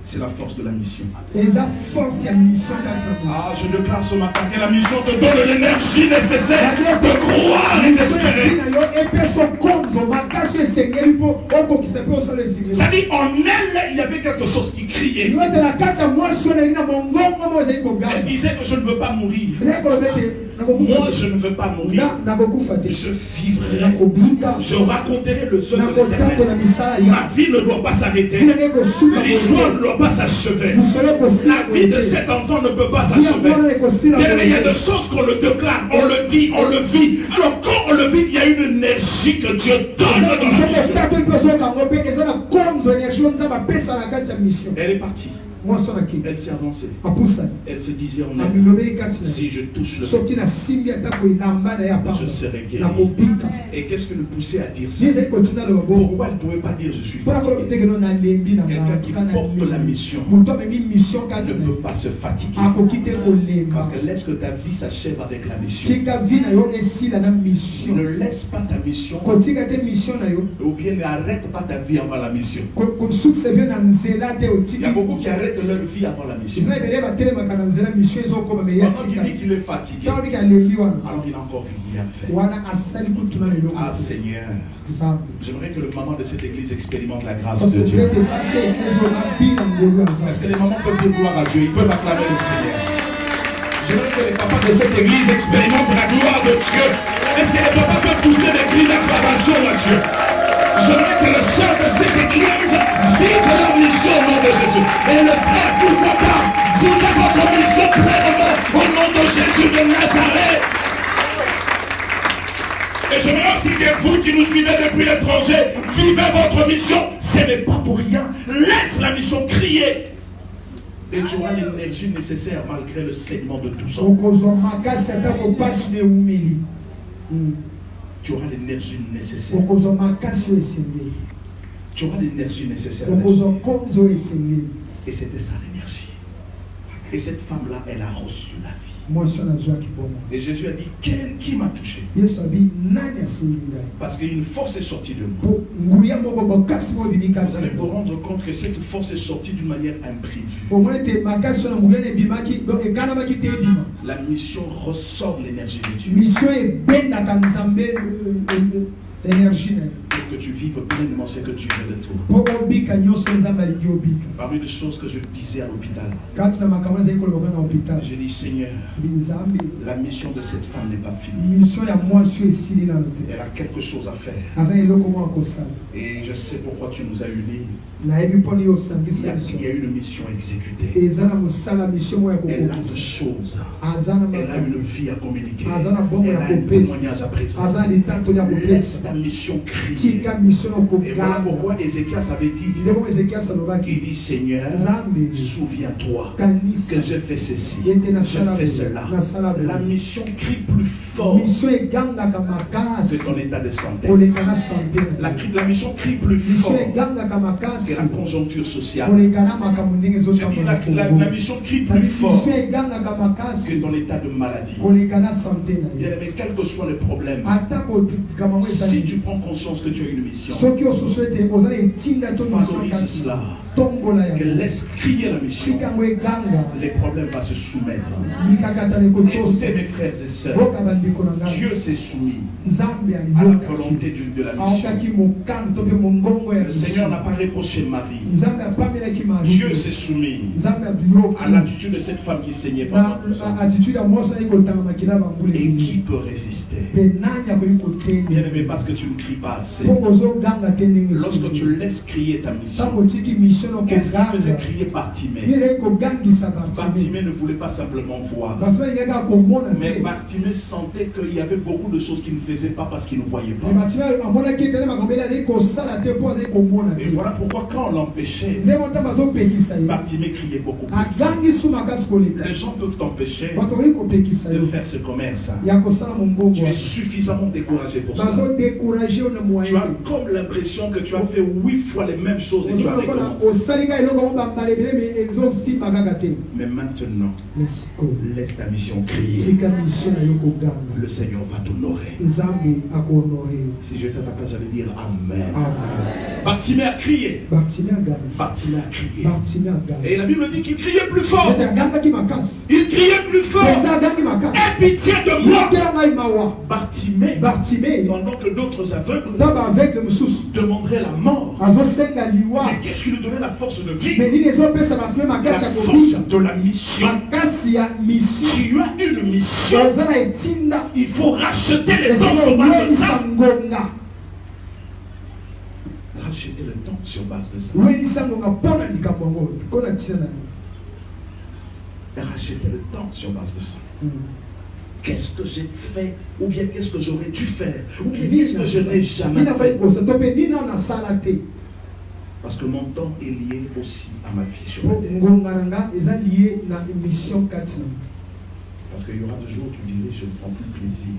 C'est la force de la mission. Ah, je déclare ce matin que la mission te donne l'énergie nécessaire de croire et d'espérer. C'est-à-dire, en elle, il y avait quelque chose qui criait. Elle disait que je ne veux pas mourir. Moi, je ne veux pas mourir. Je vivrai. Je raconterai le œuvre de l'Éternel. Ma vie ne doit pas s'arrêter. L'histoire ne doit pas s'achever. La vie de cet enfant ne peut pas s'achever. Il y a des choses qu'on le déclare, on le dit, on le vit. Alors quand on le vit, il y a une énergie que Dieu donne dans la mission. Elle est partie. Elle s'est avancée. Elle se disait en elle, si je touche le vêtement, je serai guéri. Et qu'est-ce qui le poussait à dire ça? Pourquoi elle ne pouvait pas dire je suis fatigué? Quelqu'un qui porte la mission ne peut pas se fatiguer. Parce que laisse que ta vie s'achève avec la mission. Ne laisse pas ta mission, ou bien n'arrête pas ta vie avant la mission. Il y a beaucoup qui arrêtent leur vie avant la mission. Quand il dit qu'il est fatigué, alors il n'a encore rien fait. Ah Seigneur, j'aimerais que le maman de cette église expérimente la grâce de Dieu. Est-ce que les mamans peuvent dire gloire à Dieu? Ils peuvent acclamer le Seigneur. J'aimerais que les papas de cette église expérimentent la gloire de Dieu. Est-ce que les papas peuvent pousser des cris d'acclamation à Dieu? J'aimerais que le sœur de cette église vive leur mission au nom de Jésus. Et le frère, pourquoi pas, vivez votre mission pleinement au nom de Jésus de Nazareth. Et j'aimerais aussi que vous qui nous suivez depuis l'étranger, vivez votre mission. Ce n'est pas pour rien. Laisse la mission crier. Et tu auras l'énergie nécessaire malgré le saignement de tous hommes. Tu auras l'énergie nécessaire. Tu auras l'énergie nécessaire. Et c'était ça l'énergie. Et cette femme-là, elle a reçu la vie. Et Jésus a dit, qui m'a touché? Parce qu'une force est sortie de moi. Vous allez vous rendre compte que cette force est sortie d'une manière imprévue. La mission ressort de l'énergie de Dieu. Pour que tu vives pleinement ce que tu veux de toi. Parmi les choses que je disais à l'hôpital, j'ai dit Seigneur, la mission de cette femme n'est pas finie. Elle a quelque chose à faire. Et je sais pourquoi tu nous as unis. Il y a une mission exécutée. Elle a des choses. Elle a une vie à communiquer. Elle a un témoignage à présenter. Laisse ta mission crier. Et voilà pourquoi Ézéchias avait dit, il dit Seigneur, souviens-toi que j'ai fait ceci, j'ai fait cela. La mission crie plus fort que ton état de santé. La mission crie plus fort que la conjoncture sociale. La mission crie plus fort que ton état de maladie. Bien aimé, quel que soit le problème, si tu prends conscience que tu as une mission, valorise cela. Que laisse crier la mission. Les problèmes vont se soumettre. Écoutez mes frères et sœurs, Dieu s'est soumis à la volonté de la mission. Le Seigneur n'a pas reproché Marie. Dieu s'est soumis à l'attitude de cette femme qui saignait pendant tout ça. Et qui peut résister? Bien aimé, parce que tu ne cries pas assez. Lorsque tu laisses crier ta mission, qu'est-ce qui faisait crier Bartimée? Bartimée ne voulait pas simplement voir, mais Bartimée sentait qu'il y avait beaucoup de choses qu'il ne faisait pas parce qu'il ne voyait pas. Et voilà pourquoi quand on l'empêchait, Bartimée criait beaucoup plus fort. Les gens peuvent t'empêcher de faire ce commerce. Tu es suffisamment découragé pour ça. Tu as comme l'impression que tu as fait 8 fois les mêmes choses et tu as recommencé. Mais maintenant, laisse ta mission crier. Le Seigneur va t'honorer. Si j'étais à ta place, j'allais dire Amen. Bartimée a crié. Bartimée a crié. Et la Bible dit qu'il criait plus fort. Il criait plus fort. Aie pitié de moi. Bartimée, pendant que d'autres aveugles demanderaient la mort. Mais qu'est-ce qui lui donnait la force de vivre? La force de la mission. Tu as une mission. Il faut racheter les temps sur base de ça. Racheter le temps sur base de ça. Racheter le temps sur base de ça. Qu'est-ce que j'ai fait? Ou bien qu'est-ce que j'aurais dû faire? Ou bien qu'est-ce que je n'ai jamais fait? Parce que mon temps est lié aussi à ma vie sur la terre. Parce qu'il y aura des jours où tu dirais, je ne prends plus plaisir.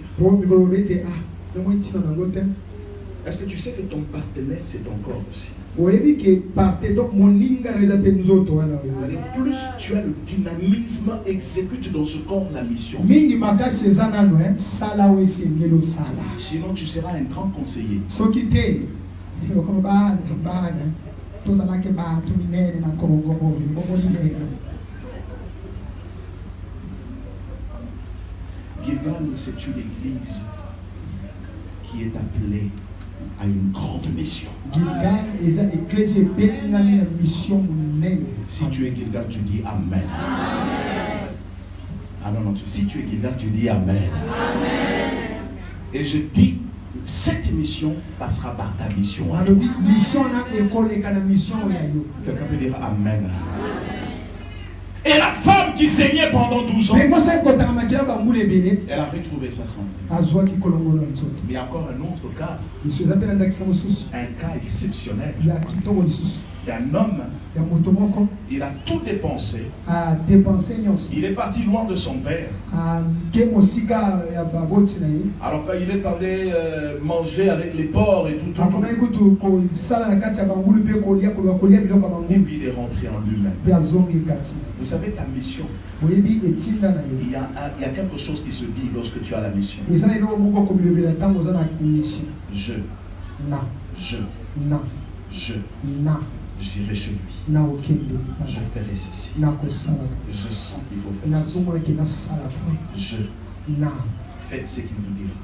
Est-ce que tu sais que ton partenaire, c'est ton corps aussi? Plus tu as le dynamisme, exécute dans ce corps la mission. Sinon, tu seras un grand conseiller. Gilgal, c'est une église qui est appelée à une grande mission. Si tu es Gilgal, tu dis Amen. Ah non, non, si tu es Gilgal, tu dis Amen. Et je dis, cette mission passera par ta mission. Quelqu'un peut dire Amen. Et la femme qui saignait pendant 12 ans, elle a retrouvé sa santé. Mais il y a encore un autre cas. Un cas exceptionnel. Un homme, il a tout dépensé. Il est parti loin de son père. Alors quand il est allé manger avec les porcs et tout, et puis il est rentré en lui-même. Vous savez, ta mission, il y a quelque chose qui se dit lorsque tu as la mission. J'irai chez lui. Je ferai ceci. Je sens qu'il faut faire ceci. Faites ce qu'il vous dira.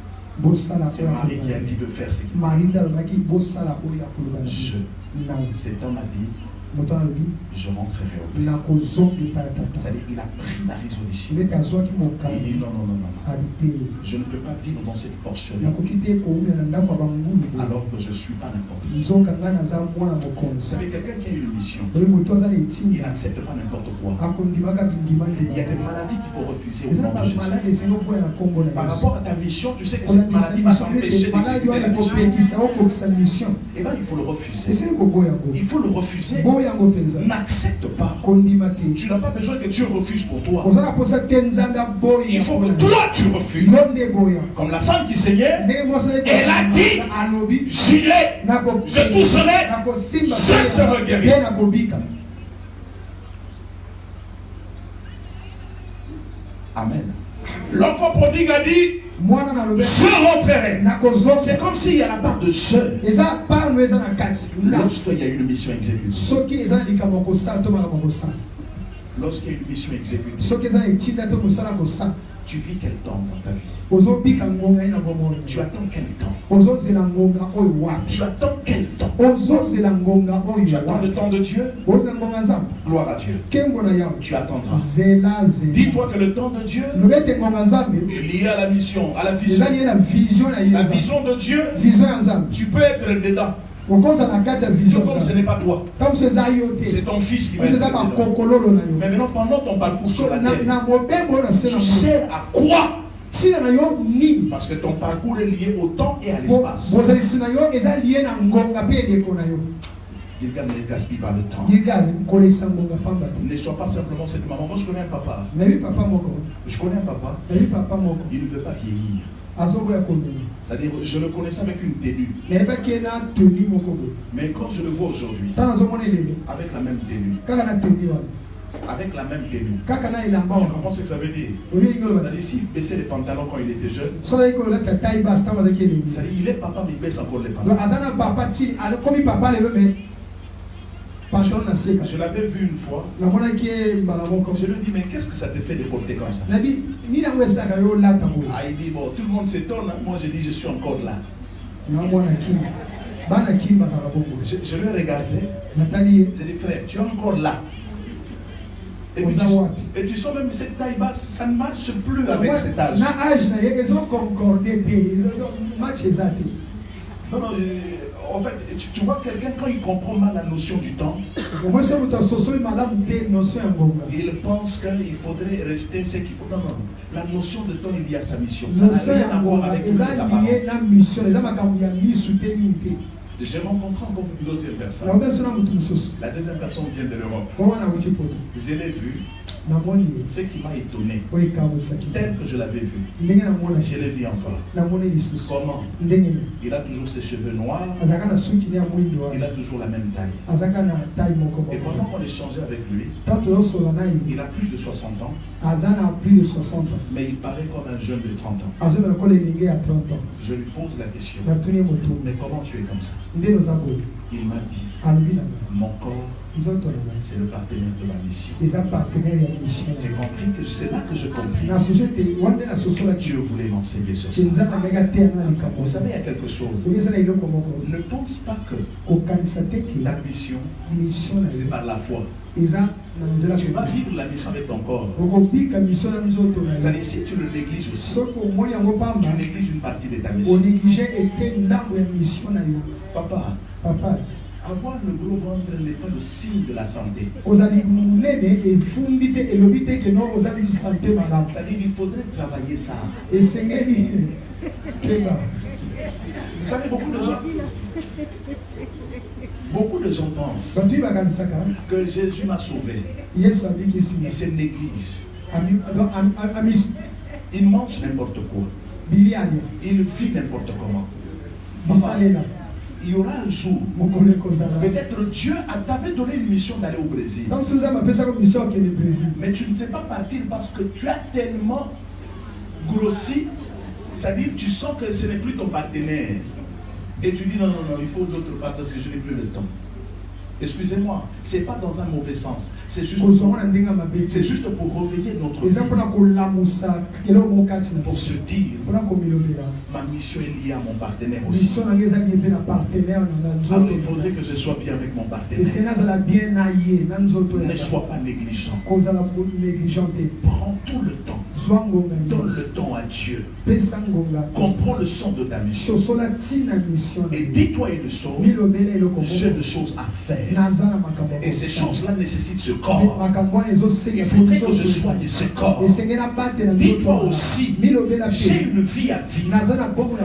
C'est Marie qui a dit de faire ce qu'il vous dira. Cet homme a dit, je rentrerai au pays. C'est-à-dire qu'il a pris la résolution. Il dit non, non, non, non. Je ne peux pas vivre dans cette porcherie alors que je ne suis pas n'importe qui. Vous savez, quelqu'un qui a une mission, il n'accepte pas n'importe quoi. Il y a des maladies qu'il faut refuser au nom de Jésus. Par rapport à ta mission, tu sais que cette maladie va t'empêcher d'exécuter la mission. Et bien, il faut le refuser. Il faut le refuser. N'accepte pas. Tu n'as pas besoin que Dieu refuse pour toi. Il faut que toi tu refuses. Comme la femme qui saignait, elle a dit, j'irai, je tousserai, je serai guéri. Amen. L'enfant prodigue a dit, je rentrerai. C'est comme s'il y a la part de je. Lorsqu'il y a une mission exécutée. Lorsqu'il y a une mission exécutée. Tu vis quel temps dans ta vie? Tu attends quel temps? Tu attends quel temps? Tu attends le temps de Dieu? Gloire à Dieu. Tu attendras. Dis-toi que le temps de Dieu est lié à la mission, à la vision. La vision de Dieu, tu peux être dedans. Comme ce n'est pas toi, c'est ton fils qui va être dedans. Mais maintenant, pendant ton parcours sur la terre, tu sers à quoi? Parce que ton parcours est lié au temps et à l'espace. Gilgal ne gaspille pas le temps. Ne sois pas simplement cette maman. Moi je connais un papa. Je connais un papa. Il ne veut pas vieillir. C'est-à-dire, je le connaissais avec une tenue. Mais quand je le vois aujourd'hui, avec la même tenue, avec la même tenue, tu comprends ce que ça veut dire? C'est-à-dire, s'il baissait les pantalons quand il était jeune, c'est-à-dire, il est papa, mais il baisse encore les pantalons. Je l'avais vu une fois. Je lui ai dit, mais qu'est-ce que ça te fait de porter comme ça? Ah, il dit, bon, tout le monde s'étonne. Moi, j'ai dit, je suis encore là. Je l'ai regardé. J'ai dit, frère, tu es encore là. Et tu sens même cette taille basse, ça ne marche plus avec cet âge. Non, non, en fait, tu vois quelqu'un quand il comprend mal la notion du temps, il pense qu'il faudrait rester ce qu'il faut. Non, non, la notion de temps, il y a sa mission. Ça n'a rien à voir avec les apparences. J'ai rencontré encore une autre personne. La deuxième personne vient de l'Europe. Je l'ai vu. Ce qui m'a étonné, tel que je l'avais vu, je l'ai vu encore. Comment? Il a toujours ses cheveux noirs, il a toujours la même taille. Et pendant qu'on échangeait avec lui, il a plus de 60 ans, mais il paraît comme un jeune de 30 ans. Je lui pose la question, mais comment tu es comme ça? Il m'a dit, mon corps, c'est le partenaire de ma mission. C'est compris que c'est là que je compris. Dieu voulait m'enseigner sur ça. Vous savez, il y a quelque chose. Ne pense pas que ta mission, c'est par la foi. Tu vas vivre la mission avec ton corps. C'est-à-dire, si tu le négliges aussi, tu négliges une partie de ta mission. Papa, avoir le gros ventre n'est pas le signe de la santé. C'est-à-dire, il faudrait travailler ça. Vous savez, beaucoup de gens pensent que Jésus m'a sauvé. Il se néglige. Il mange n'importe quoi. Il vit n'importe comment. Papa, il y aura un jour, peut-être Dieu t'avait donné une mission d'aller au Brésil. Mais tu ne sais pas partir parce que tu as tellement grossi, c'est-à-dire tu sens que ce n'est plus ton partenaire. Et tu dis non, non, non, il faut d'autres partenaires parce que je n'ai plus le temps. Excusez-moi, ce n'est pas dans un mauvais sens. C'est juste pour réveiller notre vie. Pour se dire, ma mission est liée à mon partenaire aussi. Alors il faudrait que je sois bien avec mon partenaire. Ne sois pas négligent. Prends tout le temps. Donne le temps à Dieu. Comprends le sens de ta mission. Et dis-toi une chose, j'ai des choses à faire. Et ces choses-là nécessitent ce corps. Il faudrait que je soigne ce corps. Dis-toi aussi, j'ai une vie à vivre.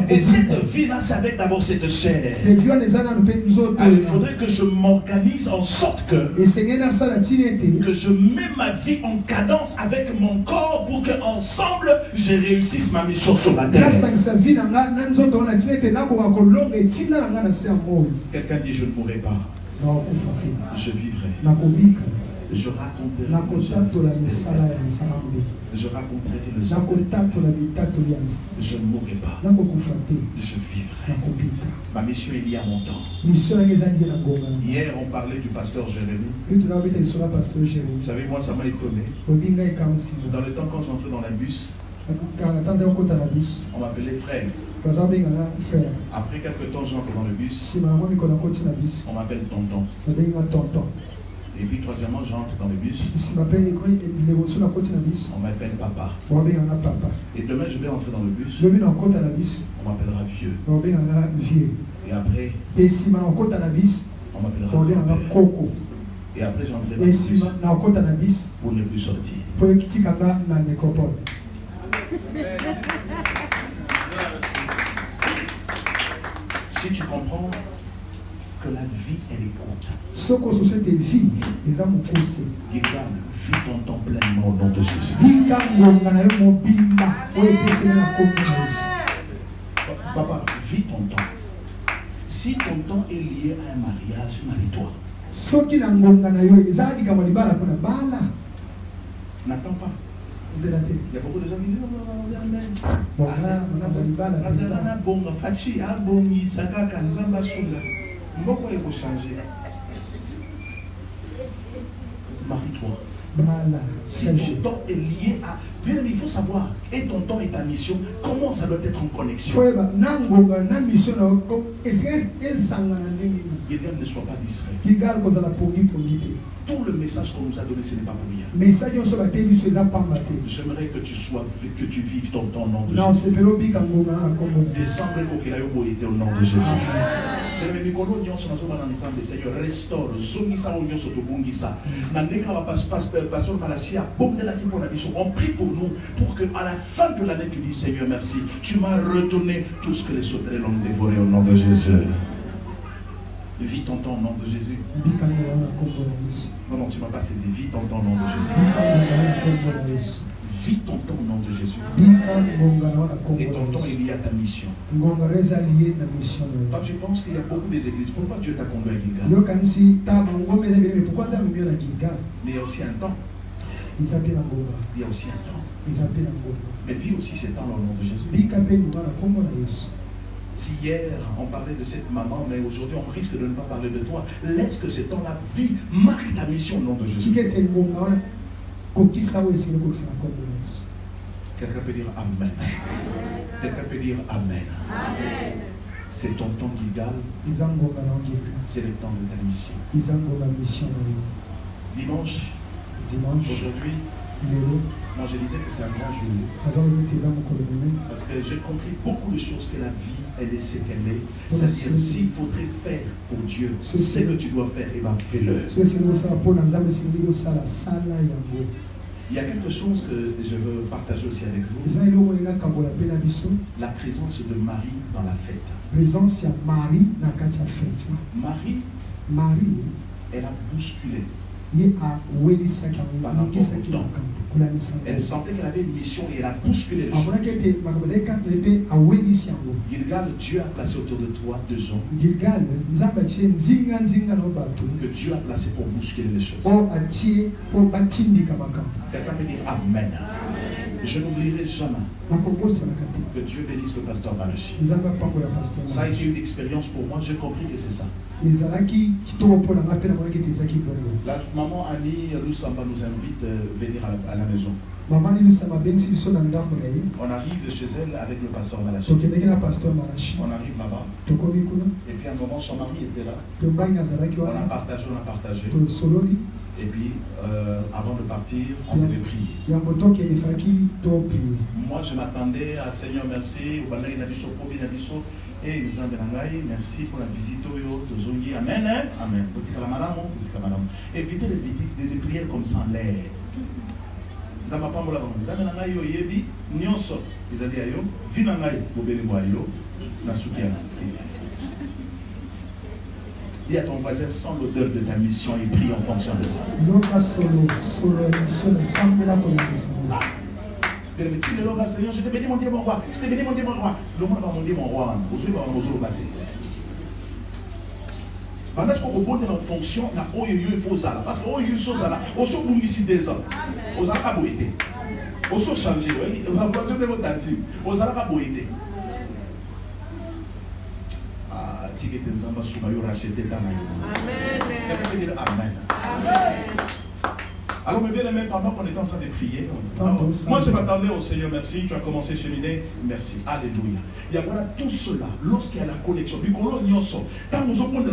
Et cette vie-là, c'est avec d'abord cette chair. Alors il faudrait que je m'organise en sorte que je mets ma vie en cadence avec mon corps pour qu'ensemble, je réussisse ma mission sur la terre. Quelqu'un dit, je ne mourrai pas. Je vivrai. Je raconterai le je ne mourrai pas. Je vivrai. Ma mission est liée à mon temps. Hier, on parlait du pasteur Jérémie. Vous savez, moi, ça m'a étonné. Dans le temps, quand j'entrais dans la bus, on m'appelait frère. Après quelques temps, j'entre dans le bus. On m'appelle tonton. Et puis troisièmement, j'entre dans le bus. On m'appelle papa. Et demain, je vais entrer dans le bus. On m'appellera vieux. Et après, on m'appellera grand-père. Et après, j'entrerai dans le bus pour ne plus sortir. Si tu comprends que la vie, elle est courte. Regarde, vis ton temps pleinement au nom de Jésus. Papa, vis ton temps. Si ton temps est lié à un mariage, marie-toi. N'attends pas. Il y a beaucoup de gens qui disent marie-toi. Si ton temps est lié à... Bien, il faut savoir, et ton temps et ta mission, comment ça doit être en connexion. Quelqu'un ne soit pas distrait. Tout le message qu'on nous a donné, ce n'est pas pour rien. J'aimerais que tu vives ton temps au nom de Jésus. Descendre pour qu'il ait été au nom de Jésus. Seigneur, restaure, on prie pour nous, pour qu'à la fin de l'année, tu dis Seigneur, merci, tu m'as redonné tout ce que les sauterelles ont dévoré au nom de Jésus. Vis ton temps au nom de Jésus. Non, tu ne m'as pas saisi. Vis ton temps au nom de Jésus. Vis ton temps au nom de Jésus. Et ton temps est lié à ta mission. Toi, tu penses qu'il y a beaucoup des églises. Pourquoi Dieu t'a conduit à Gilgal? Mais il y a aussi un temps. Il y a aussi un temps. Mais vis aussi ces temps au nom de Jésus. Si hier on parlait de cette maman, mais aujourd'hui on risque de ne pas parler de toi, laisse que ces temps-là vie marque ta mission au nom de Jésus. Quelqu'un peut dire Amen. Quelqu'un peut dire Amen. C'est ton temps Gilgal. C'est le temps de ta mission. Dimanche, aujourd'hui, moi je disais que c'est un grand jour. Parce que j'ai compris beaucoup de choses que la vie, elle est ce qu'elle est. C'est-à-dire, s'il faudrait faire pour Dieu ce que tu dois faire, et bien fais-le. Il y a quelque chose que je veux partager aussi avec vous. La présence de Marie dans la fête. Marie, elle a bousculé. Elle sentait qu'elle avait une mission et elle a bousculé les choses. Gilgal, Dieu a placé autour de toi deux gens que Dieu a placé pour bousculer les choses. Quelqu'un peut dire Amen. Je n'oublierai jamais que Dieu bénisse le pasteur Malachi. Ça a été une expérience pour moi, j'ai compris que c'est ça. La maman Annie Lusamba nous invite à venir à la maison. On arrive chez elle avec le pasteur Malachi. On arrive là-bas. Et puis à un moment, son mari était là. On a partagé. Et puis, avant de partir, on devait prier. Moi, je m'attendais à Seigneur, merci. Et merci pour la visite. Amen. Amen. Évitez des prières comme ça en l'air. Dis à ton voisin sans l'odeur de ta mission et prie en fonction de ça. Seigneur, je te bénis mon Dieu mon roi. Je te bénis mon Dieu mon roi. Le monde va mon Dieu mon roi. Aujourd'hui, on va nous battre. Pendant ce qu'on est en fonction, il faut ça. Parce que il faut ça. On se bouge ici des ans. On n'a pas beau été. On se change. On va pas de votre tantine. On n'a pas beau été. Ah, ticket de Zamba Soumayo racheté ta main. Amen. Quelqu'un peut dire Amen. Amen. Alors, mes bien-aimés, pendant qu'on était en train de prier, moi je m'attendais au Seigneur, merci, tu as commencé à cheminer, merci, alléluia. Il y a voilà tout cela, lorsqu'il y a la connexion, du coup, quand nous avons le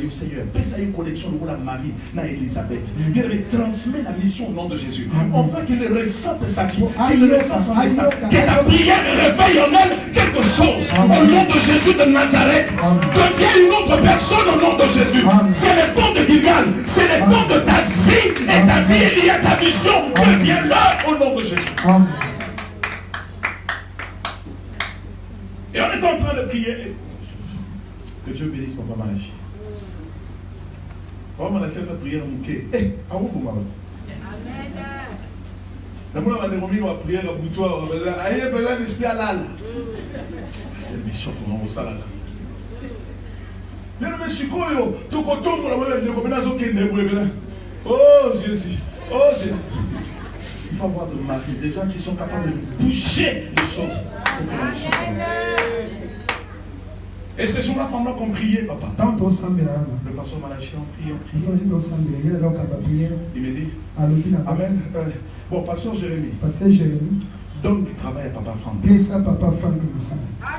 Seigneur, il une connexion de Marie, na Elisabeth, bien aimé, transmet la mission au nom de Jésus. On veut qu'il ressente sa vie, qu'il ressente son destin, que ta prière réveille en elle quelque chose. Au nom de Jésus de Nazareth, deviens une autre personne au nom de Jésus. C'est le temps de Gilgal, c'est le temps de ta vie et ta vie. Il y a ta mission, deviens-le au nom de Jésus. Amen. Et on est en train de prier. Que Dieu bénisse Papa Malachi. Papa Malachi a fait prière à Mouké. Eh, à où pour Malachi? Amen. D'abord, on va demander la prière à Boutoua. Aïe, l'esprit à l'âle. C'est mission pour nous salade. Mais le sikoyo, tout content pour la voir de combinaison qui est là. Oh Jésus, oh Jésus. Il faut avoir de mari, des gens qui sont capables de bouger les choses pour que la mission commence. Et ce jour-là, pendant qu'on priait, papa, le pasteur Malachi, on prie. Il me dit, Amen. Bon, pasteur Jérémie, donne du travail à papa Franck.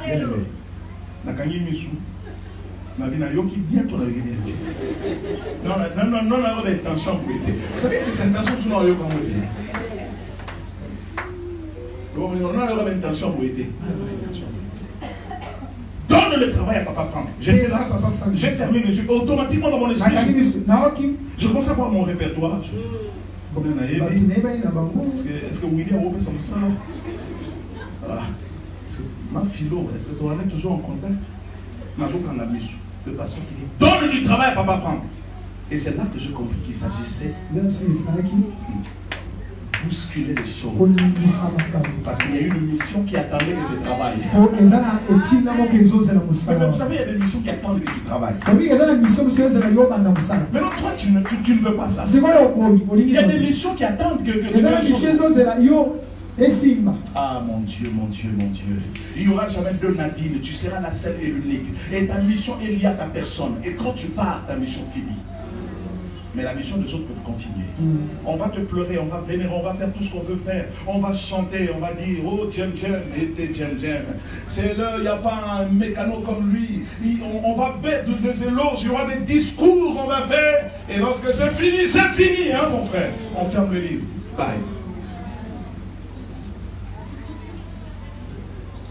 Alléluia. Nakangi Missou. Nabina Yoki, bientôt la bien. Non, on a des intentions pour aider. Vous savez que les intentions sont dans le Yoki. On a des intentions pour aider. Donne le travail à papa Franck. J'étais là, j'ai fermé mes yeux. Automatiquement dans mon esprit, je commence à voir mon répertoire. Combien on a aimé? Est-ce que Willy a rouvert son sang? Ma philo, est-ce que tu en es toujours en contact? Le pasteur qui dit donne du travail à papa Franck. Et c'est là que j'ai compris qu'il s'agissait de bousculer les choses. Parce qu'il y a une mission qui attendait que je travaille. Mais vous savez, il y a des missions qui attendent que tu travailles. Maintenant, toi, tu ne veux pas ça. Il y a des missions qui attendent que tu fasses. Ah mon Dieu, mon Dieu, mon Dieu. Il n'y aura jamais de Nadine. Tu seras la seule et l'unique. Et ta mission est liée à ta personne. Et quand tu pars, ta mission finit. Mais la mission des autres peuvent continuer. On va te pleurer, on va vénérer, on va faire tout ce qu'on veut faire. On va chanter, on va dire oh Jem Jem, et Jem Jem. C'est là, il n'y a pas un mécano comme lui. On va mettre des éloges, il y aura des discours, on va faire. Et lorsque c'est fini, hein mon frère. On ferme le livre. Bye.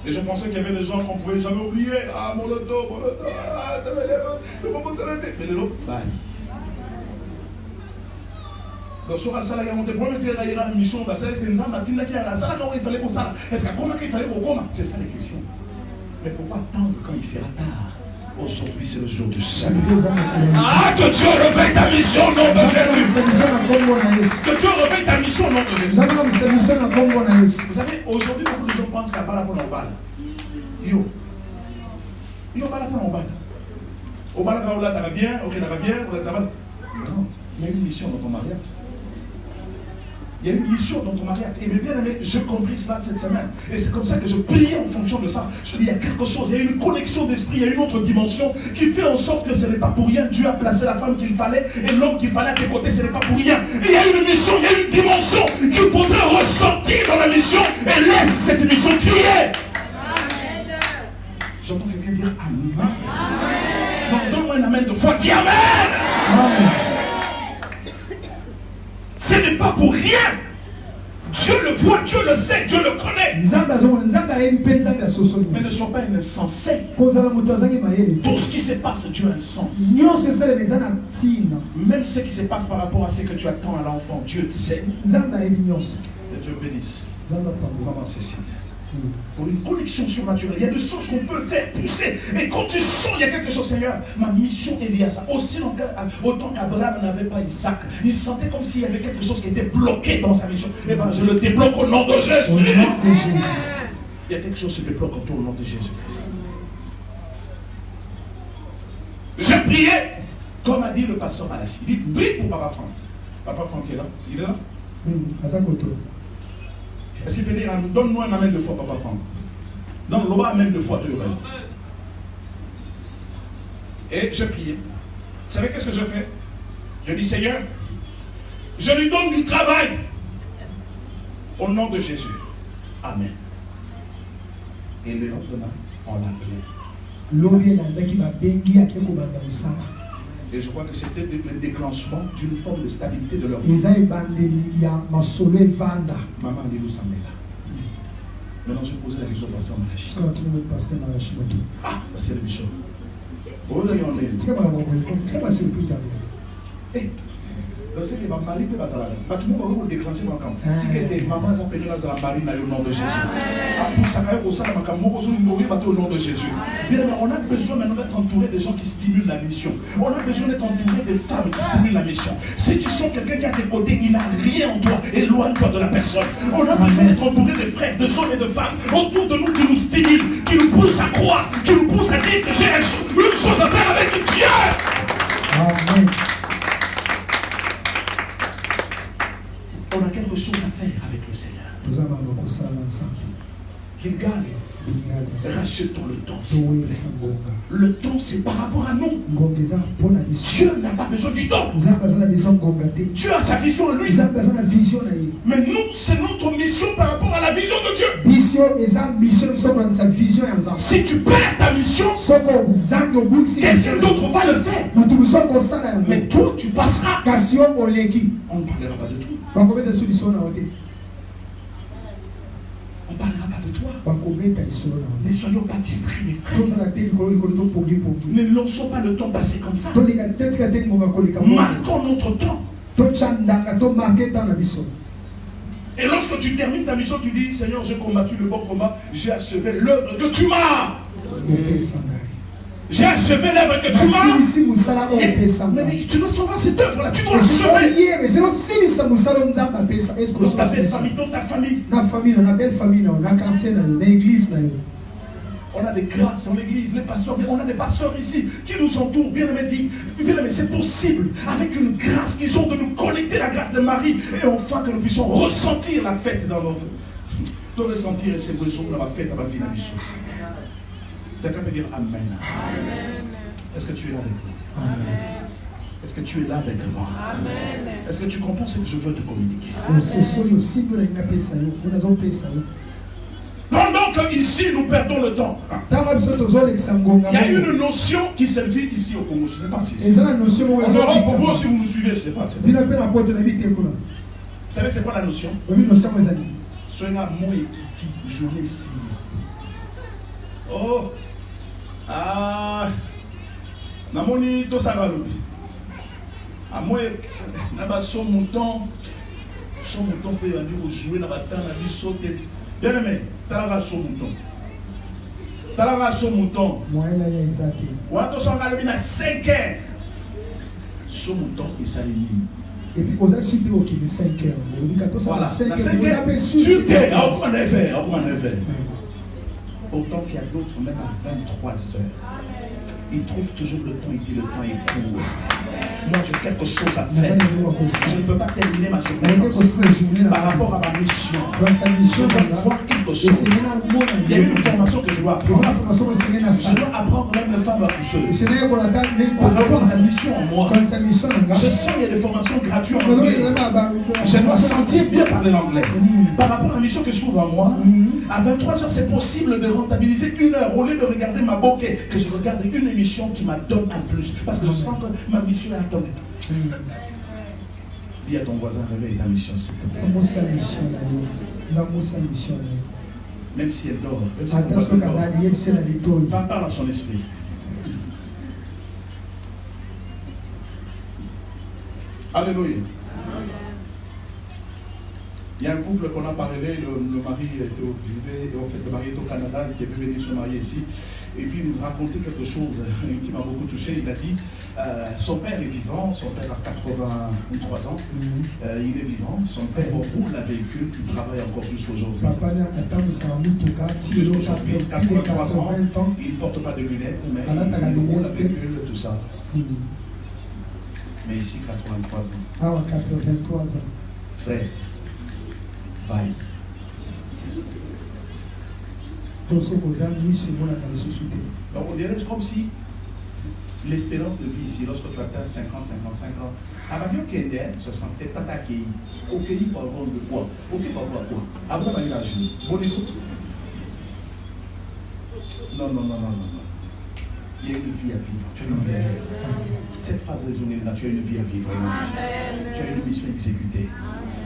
Et je pensais qu'il y avait des gens qu'on ne pouvait jamais oublier. Ah, mon loto, ah, mais les lots, bye. Donc, sur la salle, il y a monté pour me dire qu'il y a une mission. Est-ce que nous avons la salle, il fallait pour ça? Est-ce qu'il fallait pour comment? C'est ça les questions. Mais pourquoi attendre quand il fera tard? Aujourd'hui, c'est le jour du salut. Ah, que Dieu réveille ta mission au nom de Jésus. Que Dieu réveille ta mission au nom de Jésus. Vous savez, aujourd'hui, beaucoup de gens pensent qu'il n'y a pas la bonne balle. Yo, pas la bonne balle. Au bal, quand on l'a, t'as bien, ok, t'as bien, ça va. Non, il y a une mission dans ton mariage. Il y a une mission dans ton mariage. Et bien aimé, j'ai compris cela cette semaine. Et c'est comme ça que je priais en fonction de ça. Je dis, il y a quelque chose, il y a une connexion d'esprit, il y a une autre dimension qui fait en sorte que ce n'est pas pour rien. Dieu a placé la femme qu'il fallait et l'homme qu'il fallait à tes côtés, ce n'est pas pour rien. Et il y a une mission, il y a une dimension qu'il faudrait ressentir dans la mission et laisse cette mission crier. Amen. J'entends quelqu'un dire Amen. Amen. Non, donne-moi un amen de foi, dis Amen. Amen. Ce n'est pas pour rien. Dieu le voit, Dieu le sait, Dieu le connaît. Mais ne sois pas un insensé. Tout ce qui se passe, Dieu a un sens. Même ce qui se passe par rapport à ce que tu attends à l'enfant, Dieu sait. Que Dieu bénisse. Maman Cécile. Pour une connexion surnaturelle, il y a des choses qu'on peut faire pousser. Et quand tu sens il y a quelque chose, Seigneur, ma mission est liée à ça. Aussi autant qu'Abraham n'avait pas Isaac, il sentait comme s'il y avait quelque chose qui était bloqué dans sa mission. Eh bien, je le débloque au nom de Jésus. Au nom de Jésus. Il y a quelque chose qui se débloque autour au nom de Jésus. Je priais, comme a dit le pasteur Malachi. Il dit, prie pour Papa Franck. Papa Franck est là. Il est là? Est-ce qu'il peut dire, donne-nous un amen de foi, Papa Franck? Donne-le amen de foi, tu aurais. Et je priais. Vous savez qu'est-ce que je fais? Je dis, Seigneur, je lui donne du travail. Au nom de Jésus. Amen. Et le lendemain, on l'appelait. Et je crois que c'était le déclenchement d'une forme de stabilité de leur vie. Maman, Lilou Samela. Maintenant, je posais la question au pasteur Malachi. Ah, c'est le bishop. Je sais que ma mari peut pas ça. Tout le monde va déclencher ma cam. Si que maman a appelé dans la mari au nom de Jésus. Pour ça au sein de ma cam, au nom de Jésus. Bien, on a besoin maintenant d'être entouré de gens qui stimulent la mission. On a besoin d'être entouré de femmes qui stimulent la mission. Si tu sens quelqu'un qui est à tes côtés, il n'a rien en toi, éloigne-toi de la personne. On a besoin d'être entouré de frères, de hommes et de femmes autour de nous qui nous stimulent, qui nous poussent à croire, qui nous poussent à dire que j'ai une chose à faire avec Dieu. Amen. On a quelque chose à faire avec le Seigneur. Qu'il gagne. Rachetons le temps. Le temps, c'est par rapport à nous. Dieu n'a pas besoin du temps. Dieu a sa vision en lui. Mais nous, c'est notre mission par rapport à la vision de Dieu. Si tu perds ta mission, quelqu'un d'autre va le faire. Mais toi, tu passeras. On ne parlera pas de toi. On ne parlera pas de toi. Ne soyons pas distraits, mes frères. Ne lançons pas le temps passé comme ça. Marquons notre temps. Et lorsque tu termines ta mission, tu dis, Seigneur, j'ai combattu le bon combat, j'ai achevé l'œuvre que tu m'as. J'ai achevé l'œuvre que tu m'as. Mais tu dois savoir cette œuvre-là, tu dois l'achever. Dans ta belle famille, dans ta famille. On a des grâces dans l'église, les pasteurs, on a des pasteurs ici qui nous entourent. Bien aimé, c'est possible avec une grâce qu'ils ont de nous connecter la grâce de Marie et enfin que nous puissions ressentir la fête dans nos vies. De ressentir et ces besoins dans la fête, dans la vie, la mission. Quelqu'un peut dire Amen. Est-ce que tu es là avec moi? Amen. Est-ce que tu es là avec moi? Amen. Est-ce que tu comprends ce que je veux te communiquer? Pendant que ici nous perdons le temps, il y a une notion qui s'élève ici au Congo. Je ne sais pas si en Europe, pour vous, si vous nous suivez, je ne sais pas. Vous savez c'est quoi la notion? Soyez-là, mon équité, journée si. Oh! Ah! Namoni to sagalobi. À moi, n'a son mouton peut aller jouer dans la terre, la vie sauter. Bien aimé, t'as son mouton. T'as son mouton. Moi, là, il y a Isaac. Ou attention, on a 5 heures. Son mouton, il s'aligne. Et puis, on a suivi au qui est 5 heures. Voilà, 5 heures. Tu t'es, on est fait. Autant qu'il y a d'autres, même à 23 heures. Il trouve toujours le temps, il dit le temps est court. Moi j'ai quelque chose à faire. Je ne peux pas terminer ma journée par rapport à ma mission. Je dois voir quelque chose. Il y a une formation que je dois apprendre. Je dois apprendre même les femmes accoucheuses. Par rapport à la mission en moi. Je sens qu'il y a des formations gratuites en anglais. Je dois sentir bien parler l'anglais. Par rapport à la mission que je trouve en moi, à 23 heures c'est possible de rentabiliser 1 heure au lieu de regarder ma bokeh, que je regarde une émission qui m'a donné un plus. Parce que je sens que ma mission est attendue. Dis à ton voisin, réveille ta mission, s'il te plaît. Même si elle dort, parle à son esprit. Alléluia. Il y a un couple qu'on a parlé, le mari le mari est au Canada, qui est venu venir se marier ici. Et puis il nous racontait quelque chose qui m'a beaucoup touché. Il a dit, son père est vivant, son père a 83 ans, il est vivant, son père roule la véhicule, il travaille encore jusqu'aujourd'hui. Aujourd'hui, 83 ans, il ne porte pas de lunettes, mais il roule la véhicule, tout ça. Mais ici, 83 ans. 83 ans. Frère, bye. Donc on dirait comme si l'espérance de vie ici, lorsque tu atteins 50, 55 ans, à ma vie, 67, tu as accueilli. Au pays, par contre, de quoi? Au pays, par rapport à quoi? Avant d'aller la journée. Bon écoute. Non. Il y a une vie à vivre. Tu as une vie à vivre. cette phrase résonnée là, tu as une vie à vivre. Amen. Tu as une mission exécutée.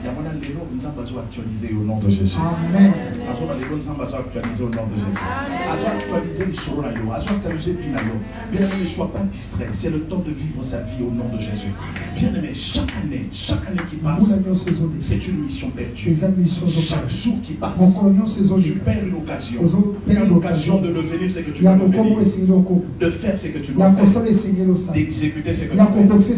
Il y a mon lélo, nous avons actualisé au nom de Jésus. Amen. Nous avons actualisé au nom de Jésus. Nous avons actualisé les choses là, nous avons actualisé la vie là. Bien aimé, ne sois pas distrait. C'est le temps de vivre sa vie au nom de Jésus. Bien aimé, chaque année qui passe, c'est une mission perdue. Chaque jour qui passe, tu perds une occasion. Une occasion de devenir ce que tu veux devenir, de faire ce que tu veux faire, d'exécuter ce que tu veux faire.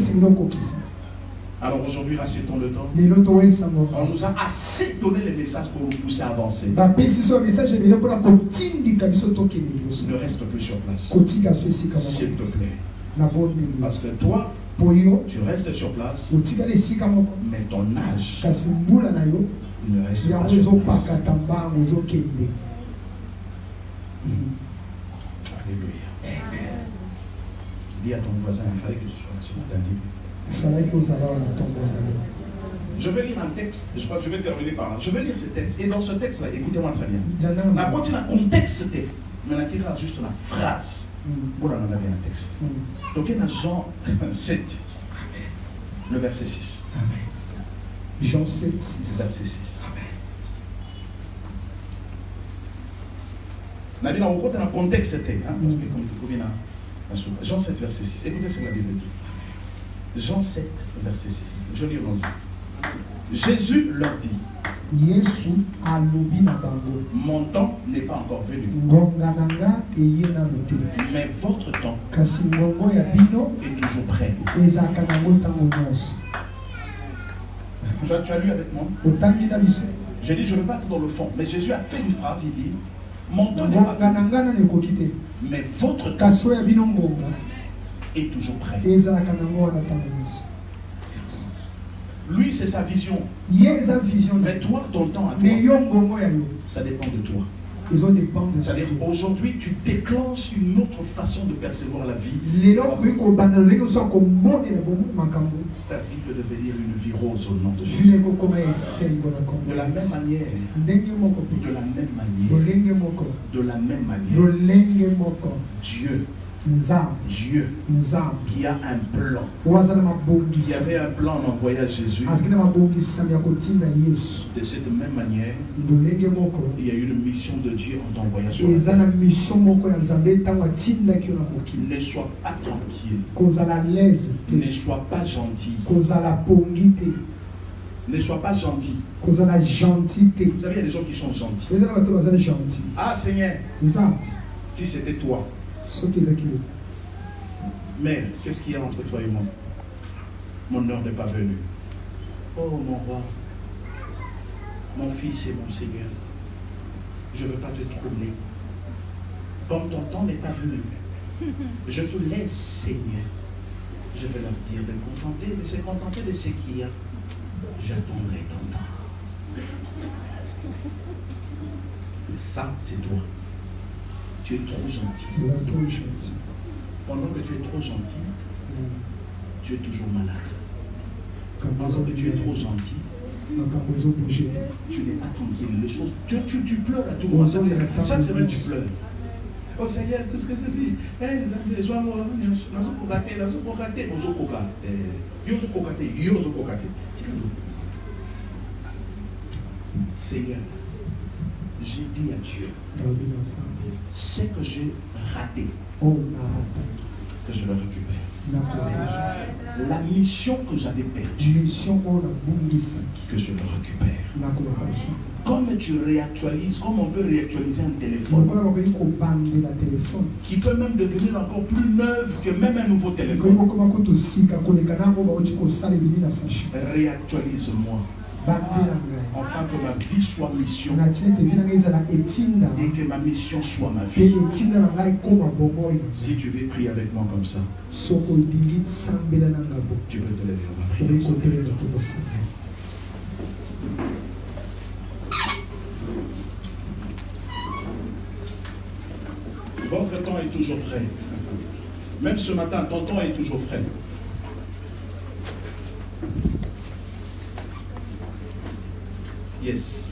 Alors aujourd'hui, rachetons le temps. On nous a assez donné les messages pour nous pousser à avancer. Ne reste plus sur place. S'il te plaît. Parce que toi, tu restes sur place, mais ton âge ne reste pas sur place. Alléluia. Amen. Dis à ton voisin, il fallait que tu sois là ce matin. Je vais lire un texte, je crois que je vais terminer par là. Je vais lire ce texte, et dans ce texte-là, écoutez-moi très bien. On a continué un contexte, mais on a tiré juste la phrase. On a bien un texte. Donc, il y a Jean 7, le verset 6. Amen. Jean 7, 6. Verset 6. Amen. On a bien un contexte, parce que comme tu connais, Jean 7, verset 6. Écoutez ce que la Bible dit. Jean 7, verset 6. Je lis aujourd'hui. Jésus leur dit, mon temps n'est pas encore venu, mais votre temps est toujours prêt. Tu as lu avec moi? J'ai dit, je ne veux pas être dans le fond, mais Jésus a fait une phrase, il dit, mon temps n'est pas venu, mais votre temps est toujours prêt. Lui, c'est sa vision. Mais toi, ton temps à toi, ça dépend de toi. C'est-à-dire aujourd'hui, tu déclenches une autre façon de percevoir la vie. Ta vie peut devenir une vie rose au nom de Jésus. De la même manière, Dieu qui a un plan. Il y avait un plan en envoyant Jésus. De cette même manière, il y a eu une mission de Dieu en t'envoyant sur la terre. Ne sois pas tranquille. Ne sois pas gentil. Ne sois pas gentil. Vous savez, il y a des gens qui sont gentils. Ah Seigneur, si c'était toi. Mais qu'est-ce qu'il y a entre toi et moi? Mon heure n'est pas venue. Oh mon roi, mon fils et mon Seigneur, je ne veux pas te troubler. Comme ton temps n'est pas venu, je te laisse, Seigneur. Je vais leur dire de se contenter de ce qu'il y a. J'attendrai ton temps. Ça, c'est toi. Tu es trop gentil. Pendant que tu es trop gentil, tu es toujours malade. Pendant que tu es trop gentil, tu n'es pas tranquille. Les choses, tu pleures à tout moment. Chaque semaine, tu pleures. Oh Seigneur, tout ce que je vis. Les amis, les hommes, Seigneur, j'ai dit à Dieu, c'est que j'ai raté, que je le récupère. La mission que j'avais perdue, que je le récupère. Comme tu réactualises, comme on peut réactualiser un téléphone, qui peut même devenir encore plus neuf que même un nouveau téléphone. Réactualise-moi. Enfin que ma vie soit mission et que ma mission soit ma vie. Si tu veux prier avec moi comme ça, tu peux te lever, on va prier. Votre temps est toujours prêt. Même ce matin, ton temps est toujours frais. Yes.